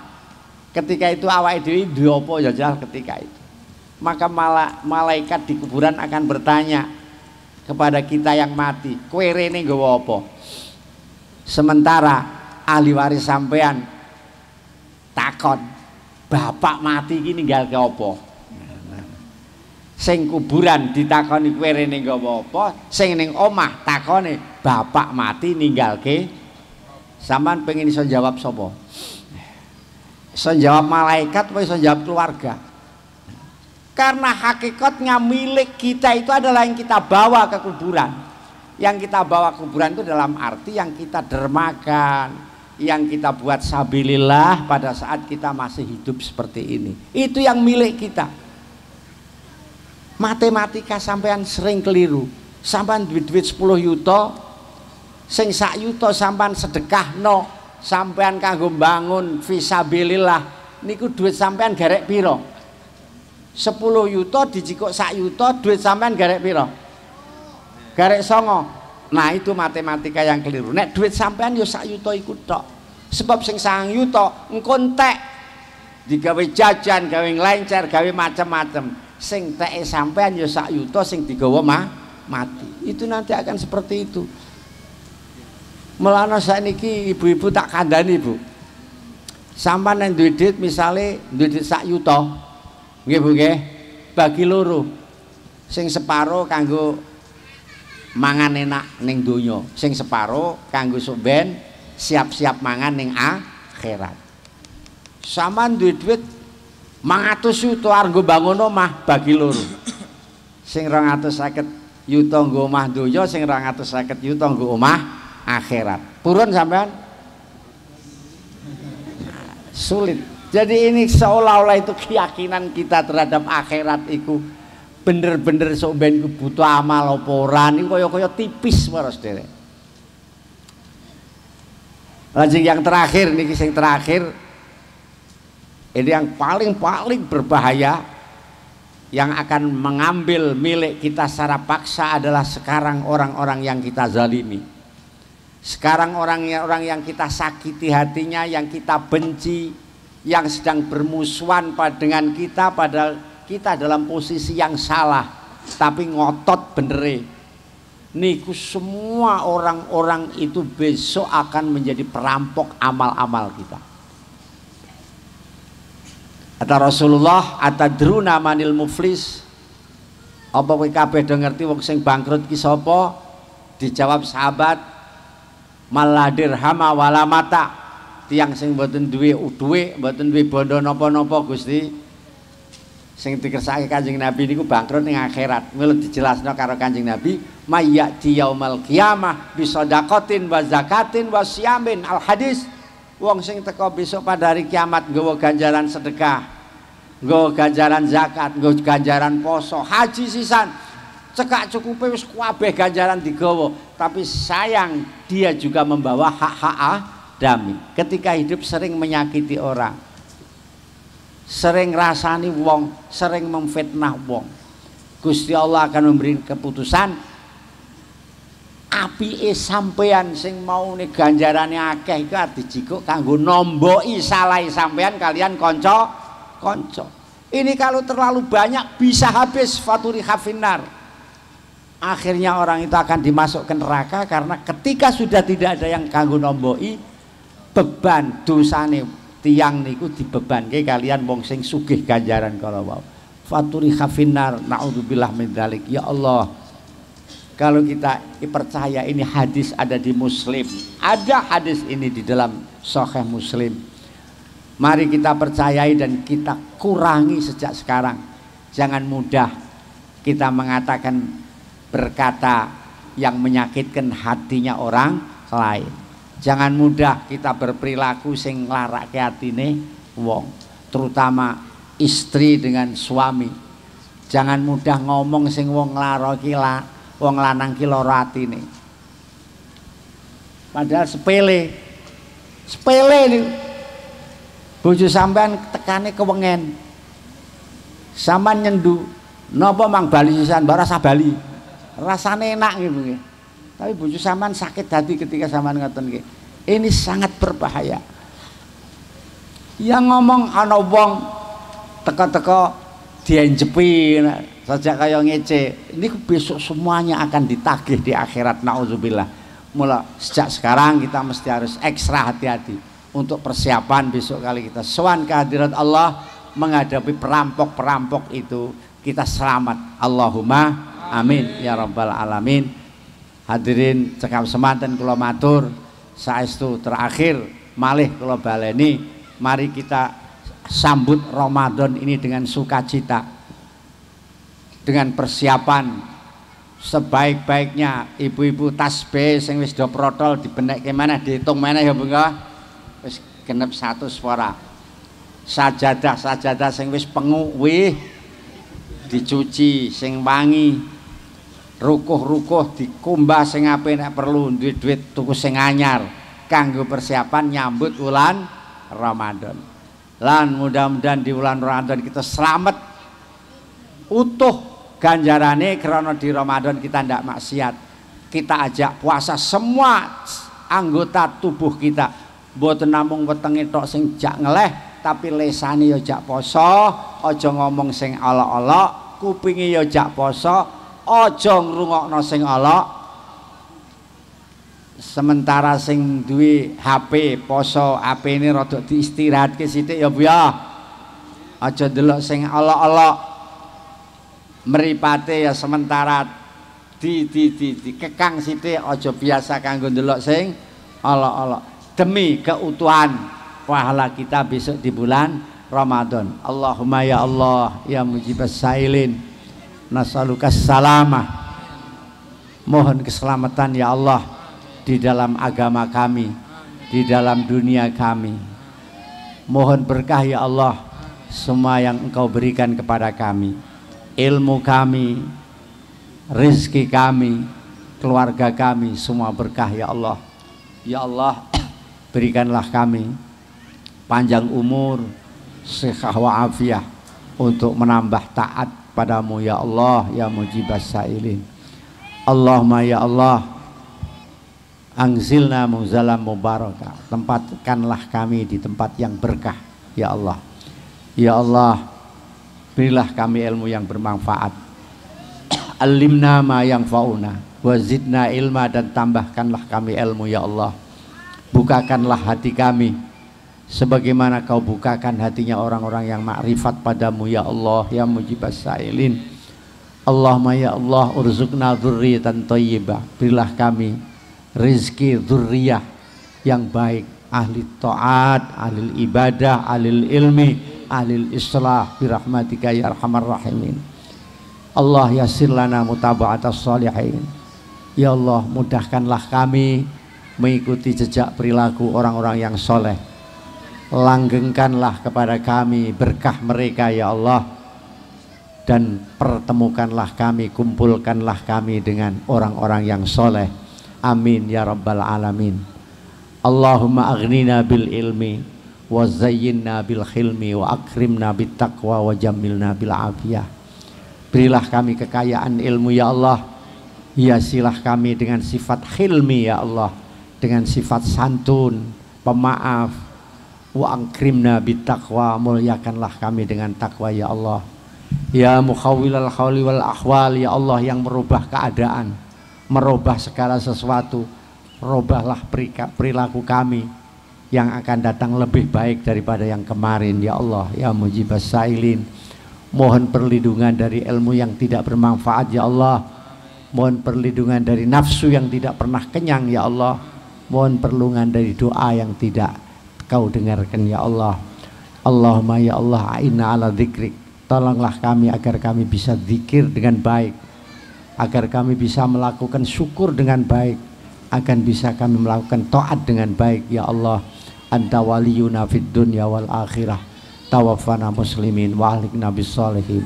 Ketika itu awake dhewe duwe apa jajal ketika itu. Maka malaikat di kuburan akan bertanya kepada kita yang mati, kowe rene nggawa apa? Sementara ahli waris sampean takon, bapak mati iki ninggalke apa? Sing kuburan ditakoni kowe rene nggawa apa, sing ning omah takone bapak mati ninggalke. Sampean pengen iso jawab sapa? Iso jawab malaikat apa iso jawab keluarga? Karena hakikatnya milik kita itu adalah yang kita bawa ke kuburan. Yang kita bawa ke kuburan itu dalam arti yang kita dermakan, yang kita buat sabilillah pada saat kita masih hidup seperti ini. Itu yang milik kita. Matematika sampean sering keliru. Sampean duit-duit 10 yuta, sing 1 yuta sampean sedekahno, sampean kanggo bangun fisabilillah, niku duit sampean garek piro? 10 yuta dijikuk 1 yuta, duit sampean garek piro? Garek 9. Nah itu matematika yang keliru. Nek duit sampean yo 1 yuta iku tok. Sebab sing 1 yuta engko entek digawe jajan, gawe nglencer, gawe macam-macam. Sing teke sampean ya sak yuta, sing digawa mati. Itu nanti akan seperti itu. Mulane saiki ibu-ibu tak kandhani, Bu. Sampeyan nek duwe duit misale duwe duit sak yuta. Nggih, Bu nggih. Bagi loro. Sing separo kanggo mangan enak ning donya, sing separo kanggo sok ben siap-siap mangan ning akhirat. Sampeyan duwe duit 100 yuta arep bangun omah, bagi loro. Sing 250 yuta nggo omah donya, sing 250 yuta nggo omah akhirat. Purun sampean? Sulit. Jadi ini seolah-olah itu keyakinan kita terhadap akhirat itu bener-bener sok ben butuh amal apa ora niku kaya-kaya tipis para sedherek. Lanjut yang terakhir niki sing terakhir. Ini yang paling berbahaya, yang akan mengambil milik kita secara paksa adalah sekarang orang-orang yang kita zalimi. Sekarang orang-orang yang kita sakiti hatinya, yang kita benci, yang sedang bermusuhan dengan kita, padahal kita dalam posisi yang salah, tapi ngotot benere. Niku semua orang-orang itu besok akan menjadi perampok amal-amal kita. Kata Rasulullah, atadruna manil muflis? Apa kowe kabeh do ngerti wong sing bangkrut ki sapa? Dijawab sahabat, maladir hama wala mata. Tiang sing mboten duwe dhuwit, mboten duwe bondo napa-napa Gusti. Sing dikersake Kanjeng Nabi niku bangkrut ning akhirat. Mila dijelasno karo Kanjeng Nabi, mayyati yaumal qiyamah bisadaqatin wa zakatin wa siyamin. Al hadis, wong sing teko besok pada hari kiamat nggawa ganjaran sedekah, nggawa ganjaran zakat, nggawa ganjaran poso, haji sisan, cekak cukupe wis kabeh ganjaran digawa, tapi sayang dia juga membawa hak-hak adami. Ketika hidup sering menyakiti orang, sering rasani wong, sering memfitnah wong. Gusti Allah akan memberi keputusan, apike sampean sing mau nih ganjarane akeh iku dijikuk kanggo nomboki salahe sampean kalian konco. Ini kalau terlalu banyak bisa habis, faturi khafinar. Akhirnya orang itu akan dimasukkan neraka, karena ketika sudah tidak ada yang kanggo nomboki, beban dosane tiang niku dibebanke kalian wong sing sugih ganjaran kala wau. Faturi khafinar, naudzubillah min dzalik. Ya Allah, kalau kita percaya ini hadis ada di Muslim, ada hadis ini di dalam Sahih Muslim, mari kita percayai dan kita kurangi sejak sekarang. Jangan mudah kita mengatakan berkata yang menyakitkan hatinya orang lain. Jangan mudah kita berperilaku sing nglarake atine wong, terutama istri dengan suami. Jangan mudah ngomong sing wong nglaraki wong lanang ki lara atine. Padahal sepele nih. Bojo sampean tekane kewengen. Sampean nyendu, napa mang bali sisan mbak rasa bali. Rasane enak gitu nggih. Tapi bojo sampean sakit hati ketika sampean ngoten nggih. Ini sangat berbahaya. Yang ngomong ana wong teka-teka dienjepi saja kaya ngece, ini besok semuanya akan ditagih di akhirat, naudzubillah. Mula sejak sekarang kita mesti harus ekstra hati-hati untuk persiapan besok kali kita sowan kehadirat Allah, menghadapi perampok-perampok itu kita selamat. Allahumma amin ya rabbal alamin. Hadirin cekap semanten kula matur, saestu terakhir malih kula baleni, mari kita sambut Ramadan ini dengan sukacita, dengan persiapan sebaik-baiknya. Ibu-ibu tasbih sing wis do protol dibenekke maneh, diitung maneh ya Bunga, wis genep 100 suara. Sajadah sing wis pengu wih dicuci sing wangi, rukuh-rukuh dikumbah sing apik, nek perlu duit tuku sing anyar kanggo persiapan nyambut wulan Ramadan. Lan mudah-mudahan di bulan Ramadan kita selamat utuh ganjarane, karena di Ramadan kita tidak maksiat. Kita ajak puasa semua anggota tubuh kita, mboten namung wetenge tok sing jak ngeleh, tapi lesane ya jak poso, aja ngomong sing ala-ala, kupinge ya jak poso, aja ngrungokno sing ala. Sementara sing duwe HP poso, HP ini rada diistirahatke sithik ya Bu ya. Aja ndelok sing ala-ala. Mripate ya sementara dikekang sithik, aja biasa kanggo ndelok sing ala-ala. Demi keutuhan pahala kita besok di bulan Ramadan. Allahumma ya Allah ya mujibas sailin, nasalukas salamah. Mohon keselamatan ya Allah di dalam agama kami, di dalam dunia kami. Mohon berkah ya Allah semua yang Engkau berikan kepada kami, ilmu kami, rezeki kami, keluarga kami, semua berkah ya Allah. Ya Allah, berikanlah kami panjang umur, sehat wa afiah untuk menambah taat padamu ya Allah ya mujibas sailin. Allahumma ya Allah, anzilna munzalam mubarakah, tempatkanlah kami di tempat yang berkah ya Allah. Ya Allah, berilah kami ilmu yang bermanfaat. Alimna ma yang fauna, wazidna ilma, dan tambahkanlah kami ilmu ya Allah. Bukakanlah hati kami sebagaimana Kau bukakan hatinya orang-orang yang makrifat padamu ya Allah ya mujibas sailin. Allahumma ya Allah, urzuqna dzurriyyatan thayyibah, berilah kami rezeki dzurriyyah yang baik, ahli taat, ahli ibadah, ahli ilmi, ahli islah, birahmatika ya arhamar rahimin. Allah yassir lana mutaba'atas shalihin. Ya Allah, mudahkanlah kami mengikuti jejak perilaku orang-orang yang soleh. Langgengkanlah kepada kami berkah mereka ya Allah, dan pertemukanlah kami, kumpulkanlah kami dengan orang-orang yang soleh. Amin ya rabbal alamin. Allahumma aghnina bil ilmi wa zayyinna bil khilmi wa akrimna bit taqwa wa jammilna bil afiyah. Berilah kami kekayaan ilmu ya Allah, hiasilah kami dengan sifat khilmi ya Allah, dengan sifat santun, pemaaf. Wa akrimna bit taqwa, muliakanlah kami dengan takwa ya Allah. Ya mukhawwilal khawli wal ahwal, ya Allah yang merubah keadaan, merubah segala sesuatu. Robahlah perilaku kami yang akan datang lebih baik daripada yang kemarin ya Allah ya mujibas sailin. Mohon perlindungan dari ilmu yang tidak bermanfaat ya Allah. Mohon perlindungan dari nafsu yang tidak pernah kenyang ya Allah. Mohon perlindungan dari doa yang tidak Kau dengarkan ya Allah. Allahumma ya Allah, a'inna ala dzikrik, tolonglah kami agar kami bisa zikir dengan baik, agar kami bisa melakukan syukur dengan baik, akan bisa kami melakukan taat dengan baik ya Allah. Anta waliyuna fid dunya wal akhirah, tawaffana muslimin wa ahlikna bis salihin.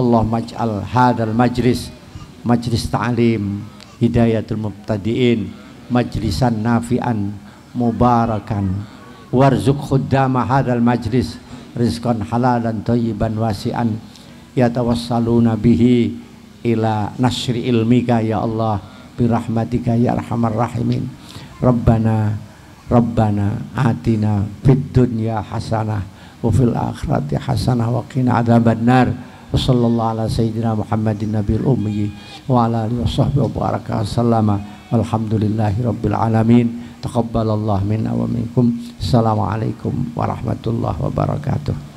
Allahumma ij'al hadzal majlis majlis ta'lim hidayatul mubtadiin, majlisan nafi'an mubarakan, warzuq khuddama hadzal majlis rizqan halalan thayyiban wasi'an, yatawassaluna bihi ila nasri ilmika ya Allah, birahmatika ya arhamar rahimin. Rabbana atina fid dunya hasanah wa fil akhirati hasanah wa qina adzabannar. Wa sallallahu ala sayyidina Muhammadin nabiyil ummi wa ala alihi washabbihi wa baraka sallama. Walhamdulillahi rabbil alamin. Taqabbalallahu minna wa minkum. Assalamualaikum warahmatullahi wabarakatuh.